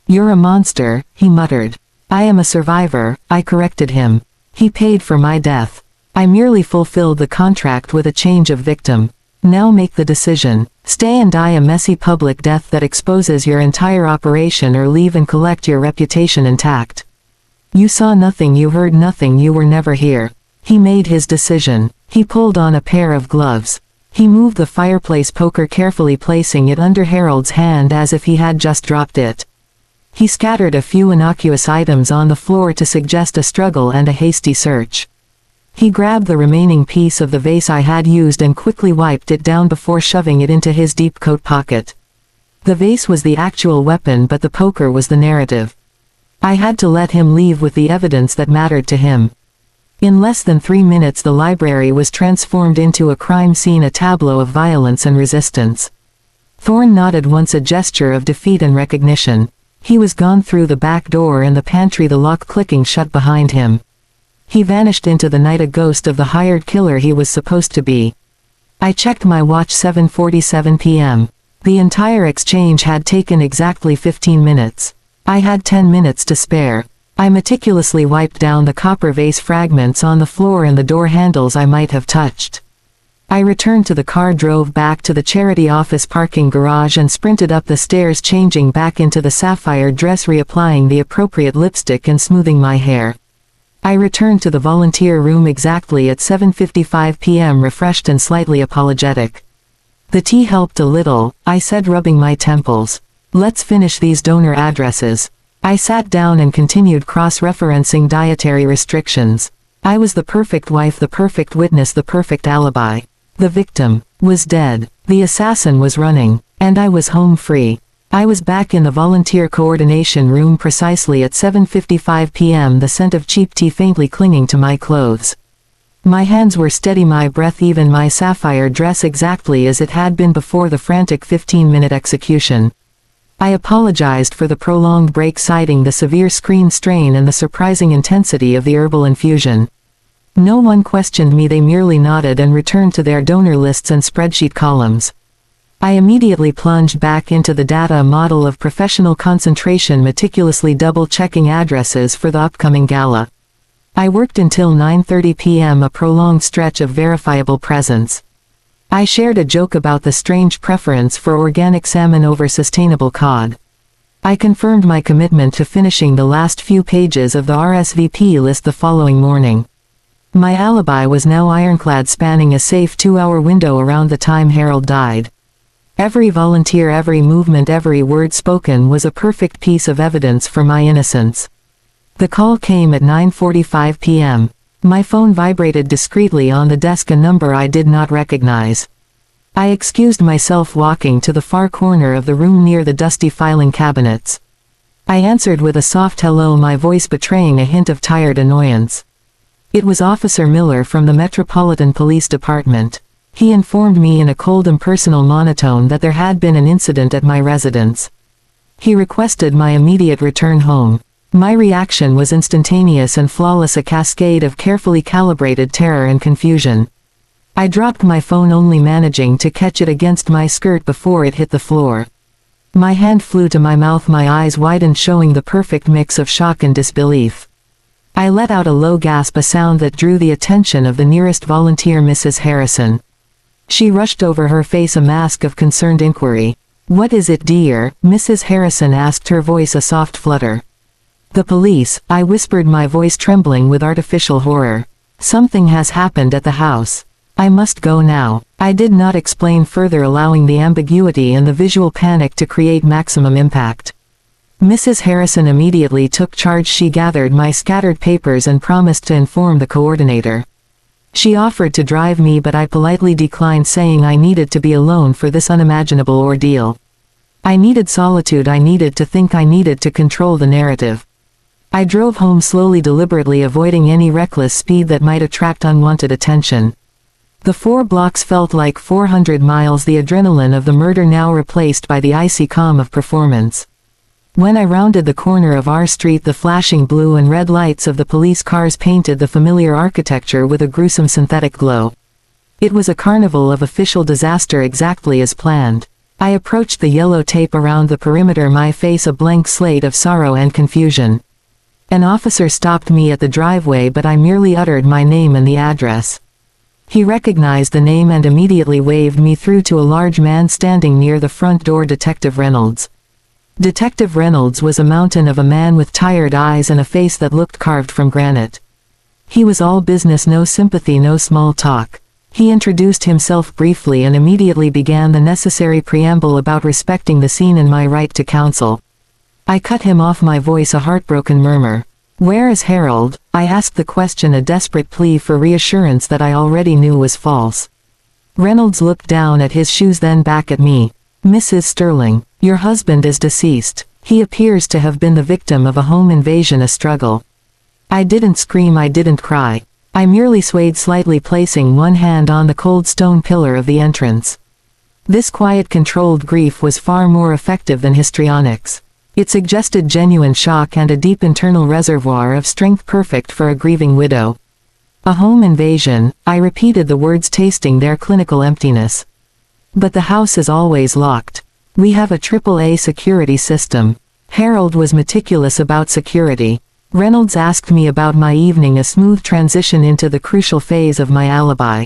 "You're a monster," he muttered. "I am a survivor," I corrected him. "He paid for my death. I merely fulfilled the contract with a change of victim. Now make the decision. Stay and die a messy public death that exposes your entire operation, or leave and collect your reputation intact. You saw nothing, you heard nothing, you were never here." He made his decision. He pulled on a pair of gloves. He moved the fireplace poker carefully, placing it under Harold's hand as if he had just dropped it. He scattered a few innocuous items on the floor to suggest a struggle and a hasty search. He grabbed the remaining piece of the vase I had used and quickly wiped it down before shoving it into his deep coat pocket. The vase was the actual weapon, but the poker was the narrative. I had to let him leave with the evidence that mattered to him. In less than 3 minutes the library was transformed into a crime scene, a tableau of violence and resistance. Thorne nodded once, a gesture of defeat and recognition. He was gone through the back door and the pantry, the lock clicking shut behind him. He vanished into the night, a ghost of the hired killer he was supposed to be. I checked my watch, 7:47 p.m. The entire exchange had taken exactly 15 minutes. I had 10 minutes to spare. I meticulously wiped down the copper vase fragments on the floor and the door handles I might have touched. I returned to the car, drove back to the charity office parking garage and sprinted up the stairs, changing back into the sapphire dress, reapplying the appropriate lipstick and smoothing my hair. I returned to the volunteer room exactly at 7:55 p.m., refreshed and slightly apologetic. "The tea helped a little," I said, rubbing my temples. "Let's finish these donor addresses." I sat down and continued cross-referencing dietary restrictions. I was the perfect wife, the perfect witness, the perfect alibi. The victim was dead. The assassin was running. And I was home free. I was back in the volunteer coordination room precisely at 7:55 p.m., the scent of cheap tea faintly clinging to my clothes. My hands were steady, my breath even, my sapphire dress exactly as it had been before the frantic 15-minute execution. I apologized for the prolonged break, citing the severe screen strain and the surprising intensity of the herbal infusion. No one questioned me, they merely nodded and returned to their donor lists and spreadsheet columns. I immediately plunged back into the data, a model of professional concentration, meticulously double-checking addresses for the upcoming gala. I worked until 9:30 p.m., a prolonged stretch of verifiable presence. I shared a joke about the strange preference for organic salmon over sustainable cod. I confirmed my commitment to finishing the last few pages of the RSVP list the following morning. My alibi was now ironclad, spanning a safe 2-hour window around the time Harold died. Every volunteer, every movement, every word spoken was a perfect piece of evidence for my innocence. The call came at 9:45 p.m. My phone vibrated discreetly on the desk, a number I did not recognize. I excused myself, walking to the far corner of the room near the dusty filing cabinets. I answered with a soft hello, my voice betraying a hint of tired annoyance. It was Officer Miller from the Metropolitan Police Department. He informed me in a cold, impersonal monotone that there had been an incident at my residence. He requested my immediate return home. My reaction was instantaneous and flawless, a cascade of carefully calibrated terror and confusion. I dropped my phone, only managing to catch it against my skirt before it hit the floor. My hand flew to my mouth, my eyes widened, showing the perfect mix of shock and disbelief. I let out a low gasp, a sound that drew the attention of the nearest volunteer, Mrs. Harrison. She rushed over, her face a mask of concerned inquiry. "What is it, dear?" Mrs. Harrison asked, her voice a soft flutter. "The police," I whispered, my voice trembling with artificial horror. "Something has happened at the house. I must go now." I did not explain further, allowing the ambiguity and the visual panic to create maximum impact. Mrs. Harrison immediately took charge. She gathered my scattered papers and promised to inform the coordinator. She offered to drive me, but I politely declined, saying I needed to be alone for this unimaginable ordeal. I needed solitude, I needed to think, I needed to control the narrative. I drove home slowly, deliberately avoiding any reckless speed that might attract unwanted attention. The 4 blocks felt like 400 miles, the adrenaline of the murder now replaced by the icy calm of performance. When I rounded the corner of our street, the flashing blue and red lights of the police cars painted the familiar architecture with a gruesome synthetic glow. It was a carnival of official disaster, exactly as planned. I approached the yellow tape around the perimeter, my face a blank slate of sorrow and confusion. An officer stopped me at the driveway, but I merely uttered my name and the address. He recognized the name and immediately waved me through to a large man standing near the front door, Detective Reynolds. Detective Reynolds was a mountain of a man with tired eyes and a face that looked carved from granite. He was all business, no sympathy, no small talk. He introduced himself briefly and immediately began the necessary preamble about respecting the scene and my right to counsel. I cut him off, my voice a heartbroken murmur. "Where is Harold?" I asked the question, a desperate plea for reassurance that I already knew was false. Reynolds looked down at his shoes, then back at me. "Mrs. Sterling, your husband is deceased. He appears to have been the victim of a home invasion, a struggle." I didn't scream, I didn't cry. I merely swayed slightly, placing one hand on the cold stone pillar of the entrance. This quiet, controlled grief was far more effective than histrionics. It suggested genuine shock and a deep internal reservoir of strength, perfect for a grieving widow. "A home invasion," I repeated, the words tasting their clinical emptiness. "But the house is always locked. We have a AAA security system." Harold was meticulous about security. Reynolds asked me about my evening, a smooth transition into the crucial phase of my alibi.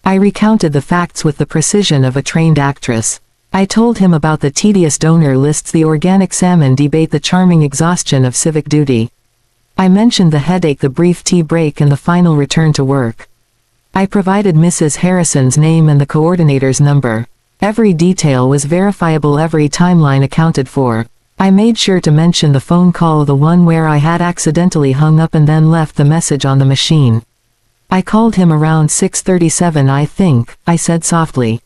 I recounted the facts with the precision of a trained actress. I told him about the tedious donor lists, the organic salmon debate, the charming exhaustion of civic duty. I mentioned the headache, the brief tea break, and the final return to work. I provided Mrs. Harrison's name and the coordinator's number. Every detail was verifiable, every timeline accounted for. I made sure to mention the phone call, the one where I had accidentally hung up and then left the message on the machine. "I called him around 6:37, I think," I said softly.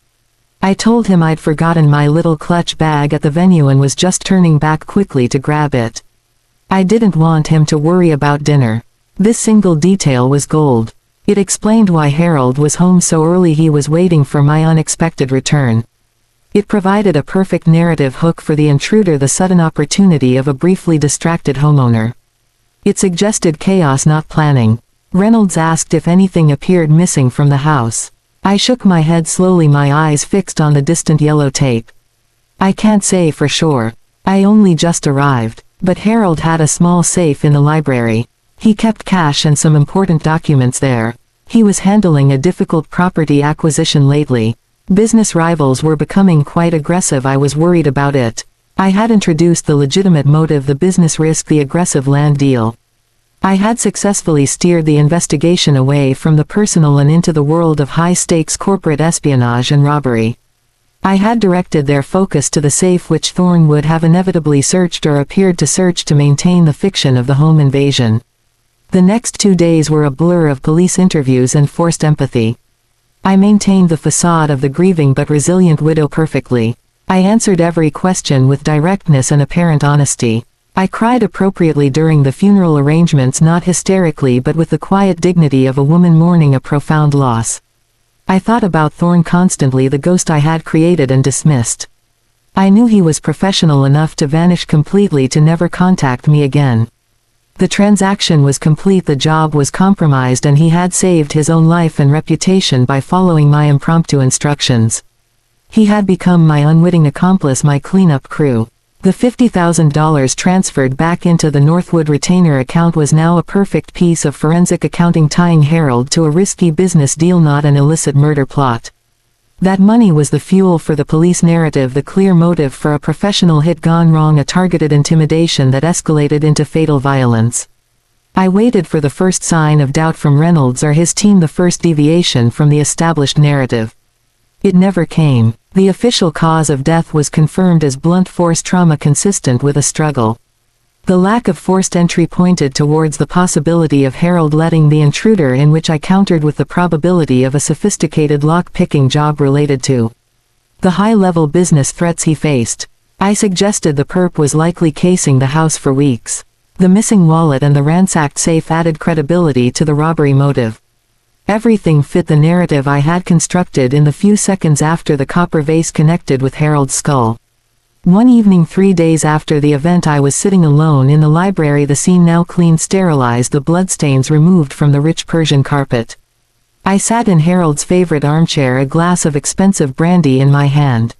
I told him I'd forgotten my little clutch bag at the venue and was just turning back quickly to grab it. I didn't want him to worry about dinner. This single detail was gold. It explained why Harold was home so early. He was waiting for my unexpected return. It provided a perfect narrative hook for the intruder, the sudden opportunity of a briefly distracted homeowner. It suggested chaos, not planning. Reynolds asked if anything appeared missing from the house. I shook my head slowly, my eyes fixed on the distant yellow tape. "I can't say for sure. I only just arrived. But Harold had a small safe in the library. He kept cash and some important documents there. He was handling a difficult property acquisition lately. Business rivals were becoming quite aggressive. I was worried about it. I had introduced the legitimate motive, the business risk, the aggressive land deal. I had successfully steered the investigation away from the personal and into the world of high-stakes corporate espionage and robbery. I had directed their focus to the safe, which Thorne would have inevitably searched or appeared to search to maintain the fiction of the home invasion. The next 2 days were a blur of police interviews and forced empathy. I maintained the facade of the grieving but resilient widow perfectly. I answered every question with directness and apparent honesty. I cried appropriately during the funeral arrangements, not hysterically but with the quiet dignity of a woman mourning a profound loss. I thought about Thorne constantly, the ghost I had created and dismissed. I knew he was professional enough to vanish completely, to never contact me again. The transaction was complete, the job was compromised, and he had saved his own life and reputation by following my impromptu instructions. He had become my unwitting accomplice, my cleanup crew. The $50,000 transferred back into the Northwood retainer account was now a perfect piece of forensic accounting, tying Harold to a risky business deal, not an illicit murder plot. That money was the fuel for the police narrative, the clear motive for a professional hit gone wrong, a targeted intimidation that escalated into fatal violence. I waited for the first sign of doubt from Reynolds or his team, the first deviation from the established narrative. It never came. The official cause of death was confirmed as blunt force trauma consistent with a struggle. The lack of forced entry pointed towards the possibility of Harold letting the intruder in, which I countered with the probability of a sophisticated lock-picking job related to the high-level business threats he faced. I suggested the perp was likely casing the house for weeks. The missing wallet and the ransacked safe added credibility to the robbery motive. Everything fit the narrative I had constructed in the few seconds after the copper vase connected with Harold's skull. One evening 3 days after the event, I was sitting alone in the library, the scene now clean, sterilized, the bloodstains removed from the rich Persian carpet. I sat in Harold's favorite armchair, a glass of expensive brandy in my hand.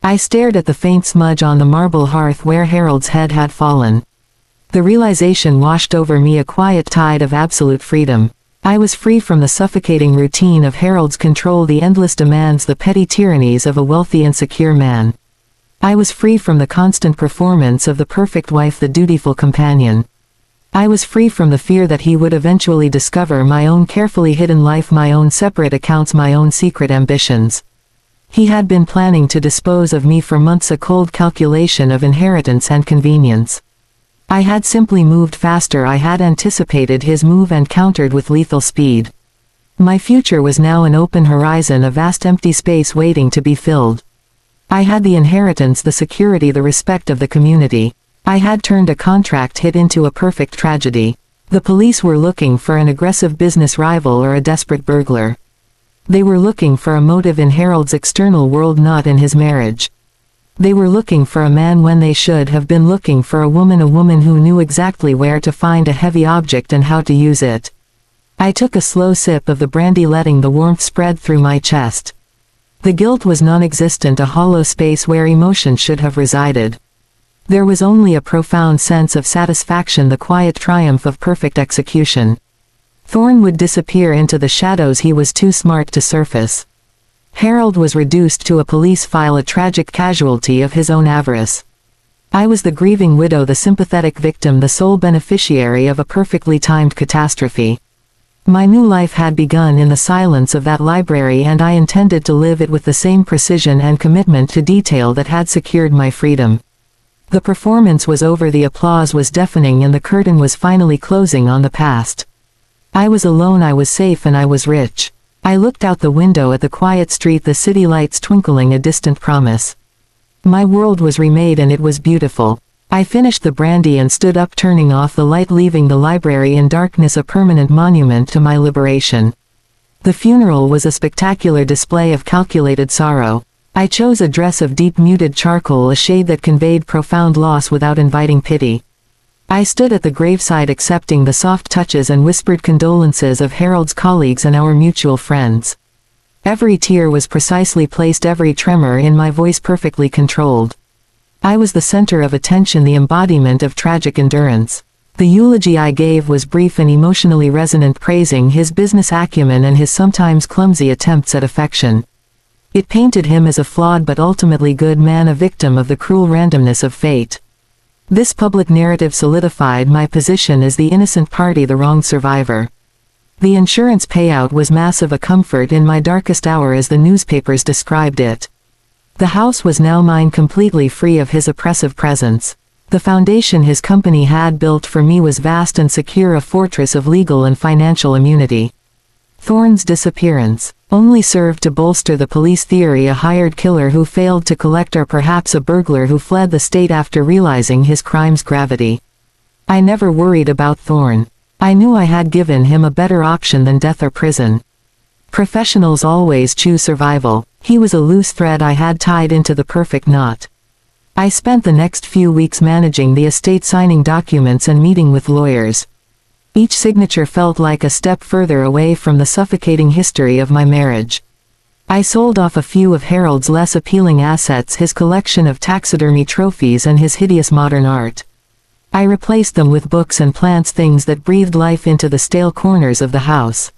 I stared at the faint smudge on the marble hearth where Harold's head had fallen. The realization washed over me, a quiet tide of absolute freedom. I was free from the suffocating routine of Harold's control, the endless demands, the petty tyrannies of a wealthy and secure man. I was free from the constant performance of the perfect wife, the dutiful companion. I was free from the fear that he would eventually discover my own carefully hidden life, my own separate accounts, my own secret ambitions. He had been planning to dispose of me for months, a cold calculation of inheritance and convenience. I had simply moved faster. I had anticipated his move and countered with lethal speed. My future was now an open horizon, a vast empty space waiting to be filled. I had the inheritance, the security, the respect of the community. I had turned a contract hit into a perfect tragedy. The police were looking for an aggressive business rival or a desperate burglar. They were looking for a motive in Harold's external world, not in his marriage. They were looking for a man when they should have been looking for a woman who knew exactly where to find a heavy object and how to use it. I took a slow sip of the brandy, letting the warmth spread through my chest. The guilt was non-existent, a hollow space where emotion should have resided. There was only a profound sense of satisfaction, the quiet triumph of perfect execution. Thorne would disappear into the shadows, he was too smart to surface. Harold was reduced to a police file, a tragic casualty of his own avarice. I was the grieving widow, the sympathetic victim, the sole beneficiary of a perfectly timed catastrophe. My new life had begun in the silence of that library, and I intended to live it with the same precision and commitment to detail that had secured my freedom. The performance was over, the applause was deafening, and the curtain was finally closing on the past. I was alone, I was safe, and I was rich. I looked out the window at the quiet street, the city lights twinkling, a distant promise. My world was remade, and it was beautiful. I finished the brandy and stood up, turning off the light, leaving the library in darkness, a permanent monument to my liberation. The funeral was a spectacular display of calculated sorrow. I chose a dress of deep muted charcoal, a shade that conveyed profound loss without inviting pity. I stood at the graveside, accepting the soft touches and whispered condolences of Harold's colleagues and our mutual friends. Every tear was precisely placed, every tremor in my voice perfectly controlled. I was the center of attention, the embodiment of tragic endurance. The eulogy I gave was brief and emotionally resonant, praising his business acumen and his sometimes clumsy attempts at affection. It painted him as a flawed but ultimately good man, a victim of the cruel randomness of fate. This public narrative solidified my position as the innocent party, the wronged survivor. The insurance payout was massive, a comfort in my darkest hour, as the newspapers described it. The house was now mine, completely free of his oppressive presence. The foundation his company had built for me was vast and secure, a fortress of legal and financial immunity. Thorne's disappearance only served to bolster the police theory, a hired killer who failed to collect, or perhaps a burglar who fled the state after realizing his crime's gravity. I never worried about Thorne. I knew I had given him a better option than death or prison. Professionals always choose survival. He was a loose thread I had tied into the perfect knot. I spent the next few weeks managing the estate, signing documents and meeting with lawyers. Each signature felt like a step further away from the suffocating history of my marriage. I sold off a few of Harold's less appealing assets, his collection of taxidermy trophies and his hideous modern art. I replaced them with books and plants, things that breathed life into the stale corners of the house.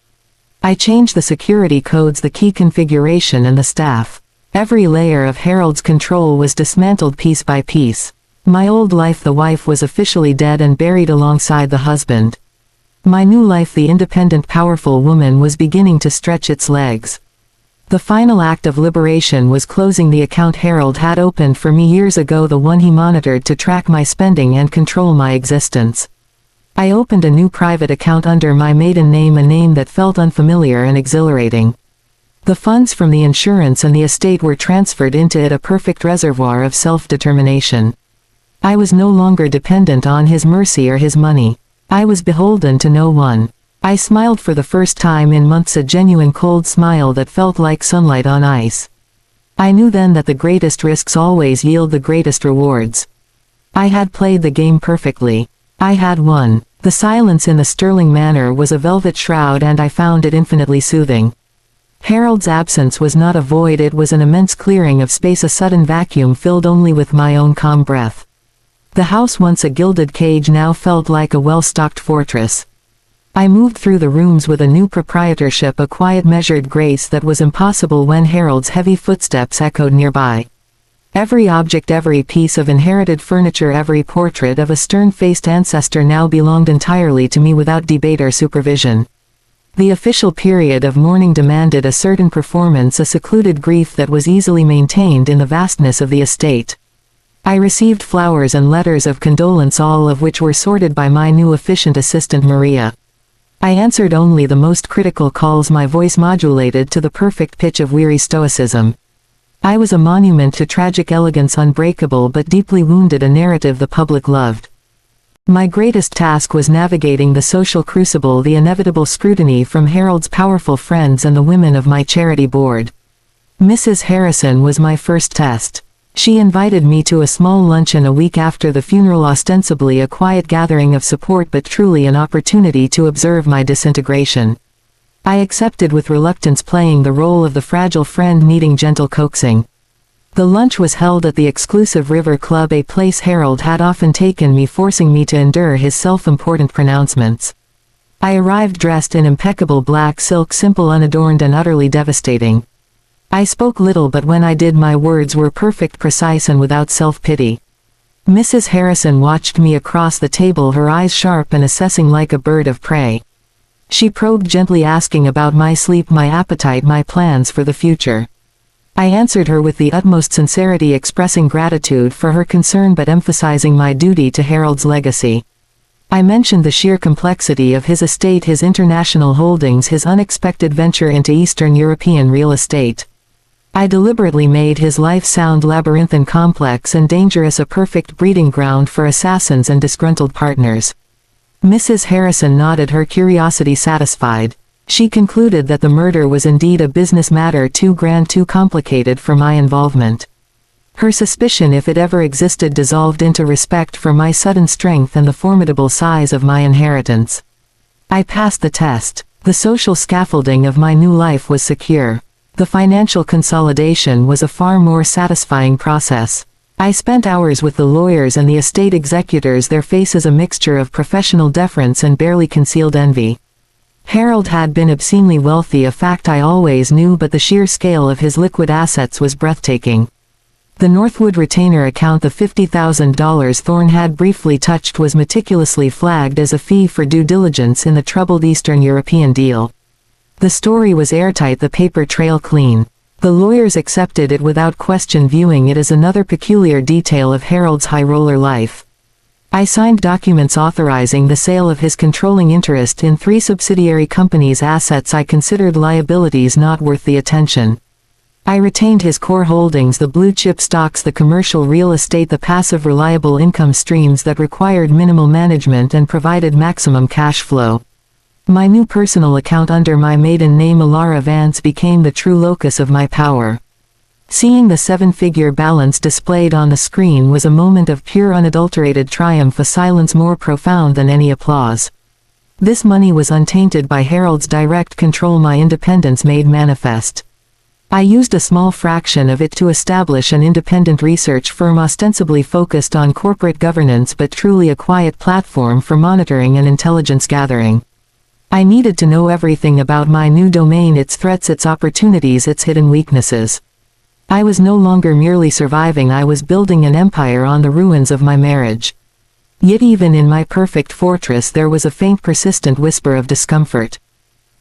I changed the security codes, the key configuration and the staff. Every layer of Harold's control was dismantled piece by piece. My old life, the wife, was officially dead and buried alongside the husband. My new life, the independent, powerful woman, was beginning to stretch its legs. The final act of liberation was closing the account Harold had opened for me years ago, the one he monitored to track my spending and control my existence. I opened a new private account under my maiden name, a name that felt unfamiliar and exhilarating. The funds from the insurance and the estate were transferred into it, a perfect reservoir of self-determination. I was no longer dependent on his mercy or his money. I was beholden to no one. I smiled for the first time in months, a genuine cold smile that felt like sunlight on ice. I knew then that the greatest risks always yield the greatest rewards. I had played the game perfectly. I had won. The silence in the Sterling Manor was a velvet shroud, and I found it infinitely soothing. Harold's absence was not a void, it was an immense clearing of space, a sudden vacuum filled only with my own calm breath. The house, once a gilded cage, now felt like a well-stocked fortress. I moved through the rooms with a new proprietorship, a quiet, measured grace that was impossible when Harold's heavy footsteps echoed nearby. Every object, every piece of inherited furniture, every portrait of a stern-faced ancestor now belonged entirely to me, without debate or supervision. The official period of mourning demanded a certain performance, a secluded grief that was easily maintained in the vastness of the estate. I received flowers and letters of condolence, all of which were sorted by my new efficient assistant Maria. I answered only the most critical calls, my voice modulated to the perfect pitch of weary stoicism. I was a monument to tragic elegance, unbreakable but deeply wounded, a narrative the public loved. My greatest task was navigating the social crucible, the inevitable scrutiny from Harold's powerful friends and the women of my charity board. Mrs. Harrison was my first test. She invited me to a small luncheon a week after the funeral, ostensibly a quiet gathering of support but truly an opportunity to observe my disintegration. I accepted with reluctance, playing the role of the fragile friend needing gentle coaxing. The lunch was held at the exclusive River Club, a place Harold had often taken me, forcing me to endure his self-important pronouncements. I arrived dressed in impeccable black silk, simple, unadorned, and utterly devastating. I spoke little, but when I did, my words were perfect, precise, and without self-pity. Mrs. Harrison watched me across the table, her eyes sharp and assessing like a bird of prey. She probed gently, asking about my sleep, my appetite, my plans for the future. I answered her with the utmost sincerity, expressing gratitude for her concern but emphasizing my duty to Harold's legacy. I mentioned the sheer complexity of his estate, his international holdings, his unexpected venture into Eastern European real estate. I deliberately made his life sound labyrinthine, complex, and dangerous, a perfect breeding ground for assassins and disgruntled partners. Mrs. Harrison nodded, her curiosity satisfied. She concluded that the murder was indeed a business matter, too grand, too complicated for my involvement. Her suspicion, if it ever existed, dissolved into respect for my sudden strength and the formidable size of my inheritance. I passed the test. The social scaffolding of my new life was secure. The financial consolidation was a far more satisfying process. I spent hours with the lawyers and the estate executors, their faces a mixture of professional deference and barely concealed envy. Harold had been obscenely wealthy, a fact I always knew, but the sheer scale of his liquid assets was breathtaking. The Northwood retainer account, the $50,000 Thorne had briefly touched, was meticulously flagged as a fee for due diligence in the troubled Eastern European deal. The story was airtight, the paper trail clean. The lawyers accepted it without question, viewing it as another peculiar detail of Harold's high-roller life. I signed documents authorizing the sale of his controlling interest in 3 subsidiary companies, assets I considered liabilities not worth the attention. I retained his core holdings, the blue-chip stocks, the commercial real estate, the passive, reliable income streams that required minimal management and provided maximum cash flow. My new personal account under my maiden name, Alara Vance, became the true locus of my power. Seeing the seven-figure balance displayed on the screen was a moment of pure unadulterated triumph, a silence more profound than any applause. This money was untainted by Harold's direct control, my independence made manifest. I used a small fraction of it to establish an independent research firm ostensibly focused on corporate governance but truly a quiet platform for monitoring and intelligence gathering. I needed to know everything about my new domain, its threats, its opportunities, its hidden weaknesses. I was no longer merely surviving, I was building an empire on the ruins of my marriage. Yet even in my perfect fortress there was a faint persistent whisper of discomfort.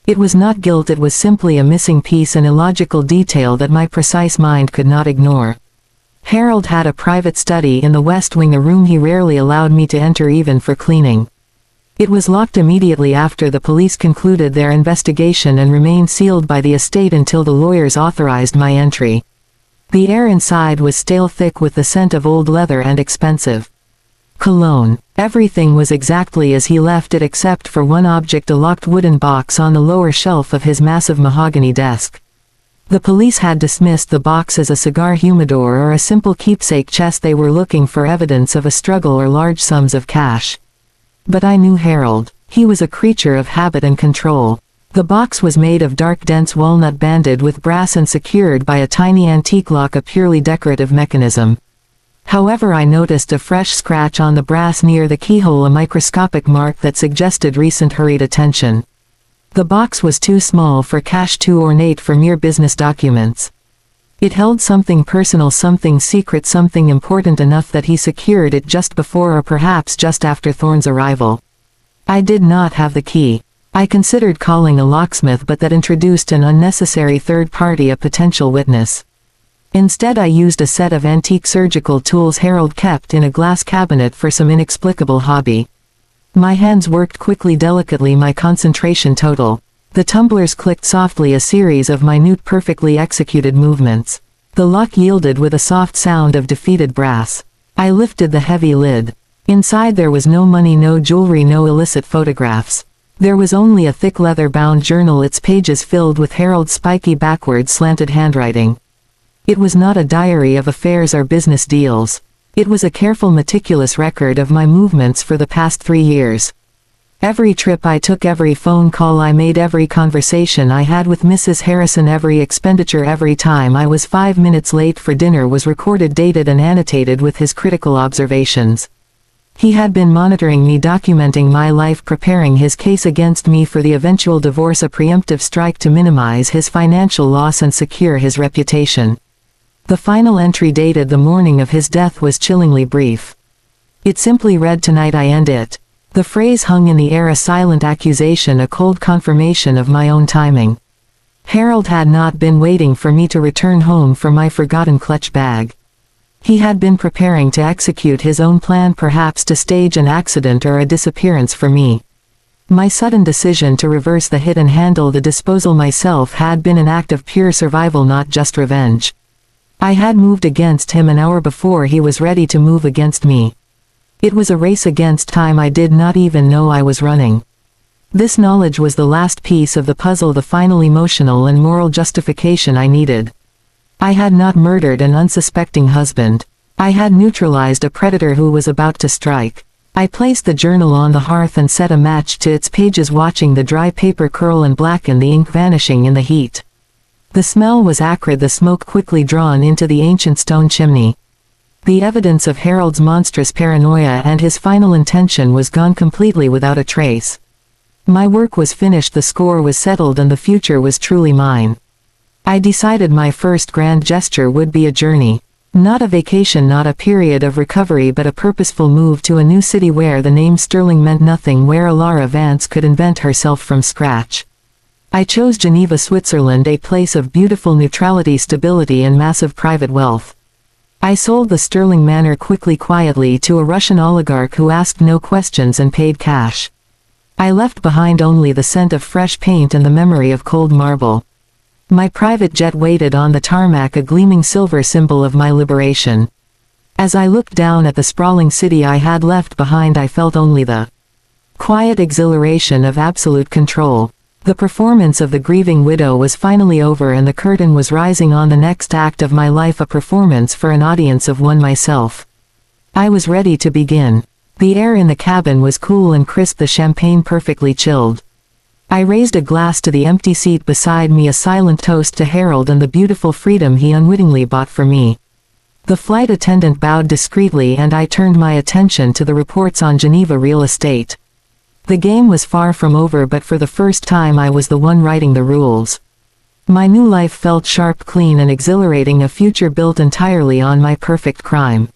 It was not guilt, it was simply a missing piece, an illogical detail that my precise mind could not ignore. Harold had a private study in the West Wing, a room he rarely allowed me to enter even for cleaning. It was locked immediately after the police concluded their investigation and remained sealed by the estate until the lawyers authorized my entry. The air inside was stale, thick with the scent of old leather and expensive cologne. Everything was exactly as he left it except for one object, a locked wooden box on the lower shelf of his massive mahogany desk. The police had dismissed the box as a cigar humidor or a simple keepsake chest. They were looking for evidence of a struggle or large sums of cash. But I knew Harold. He was a creature of habit and control. The box was made of dark, dense walnut banded with brass and secured by a tiny antique lock, a purely decorative mechanism. However, I noticed a fresh scratch on the brass near the keyhole, a microscopic mark that suggested recent hurried attention. The box was too small for cash, too ornate for mere business documents. It held something personal, something secret, something important enough that he secured it just before or perhaps just after Thorne's arrival. I did not have the key. I considered calling a locksmith, but that introduced an unnecessary third party, a potential witness. Instead, I used a set of antique surgical tools Harold kept in a glass cabinet for some inexplicable hobby. My hands worked quickly, delicately, my concentration total. The tumblers clicked softly, a series of minute, perfectly executed movements. The lock yielded with a soft sound of defeated brass. I lifted the heavy lid. Inside there was no money, no jewelry, no illicit photographs. There was only a thick leather-bound journal, its pages filled with Harold's spiky backward slanted handwriting. It was not a diary of affairs or business deals. It was a careful, meticulous record of my movements for the past 3 years. Every trip I took, every phone call I made, every conversation I had with Mrs. Harrison, every expenditure, every time I was 5 minutes late for dinner was recorded, dated and annotated with his critical observations. He had been monitoring me, documenting my life, preparing his case against me for the eventual divorce, a preemptive strike to minimize his financial loss and secure his reputation. The final entry, dated the morning of his death, was chillingly brief. It simply read, "Tonight I end it." The phrase hung in the air, a silent accusation, a cold confirmation of my own timing. Harold had not been waiting for me to return home from my forgotten clutch bag. He had been preparing to execute his own plan, perhaps to stage an accident or a disappearance for me. My sudden decision to reverse the hit and handle the disposal myself had been an act of pure survival, not just revenge. I had moved against him an hour before he was ready to move against me. It was a race against time. I did not even know I was running. This knowledge was the last piece of the puzzle, the final emotional and moral justification I needed. I had not murdered an unsuspecting husband. I had neutralized a predator who was about to strike. I placed the journal on the hearth and set a match to its pages, watching the dry paper curl and blacken, the ink vanishing in the heat. The smell was acrid, the smoke quickly drawn into the ancient stone chimney. The evidence of Harold's monstrous paranoia and his final intention was gone completely without a trace. My work was finished, the score was settled, and the future was truly mine. I decided my first grand gesture would be a journey. Not a vacation, not a period of recovery, but a purposeful move to a new city where the name Sterling meant nothing, where Alara Vance could invent herself from scratch. I chose Geneva, Switzerland, a place of beautiful neutrality, stability and massive private wealth. I sold the Sterling Manor quickly, quietly, to a Russian oligarch who asked no questions and paid cash. I left behind only the scent of fresh paint and the memory of cold marble. My private jet waited on the tarmac, a gleaming silver symbol of my liberation. As I looked down at the sprawling city I had left behind, I felt only the quiet exhilaration of absolute control. The performance of the grieving widow was finally over and the curtain was rising on the next act of my life, a performance for an audience of one myself. I was ready to begin. The air in the cabin was cool and crisp, the champagne perfectly chilled. I raised a glass to the empty seat beside me, a silent toast to Harold and the beautiful freedom he unwittingly bought for me. The flight attendant bowed discreetly and I turned my attention to the reports on Geneva real estate. The game was far from over, but for the first time I was the one writing the rules. My new life felt sharp, clean and exhilarating, a future built entirely on my perfect crime.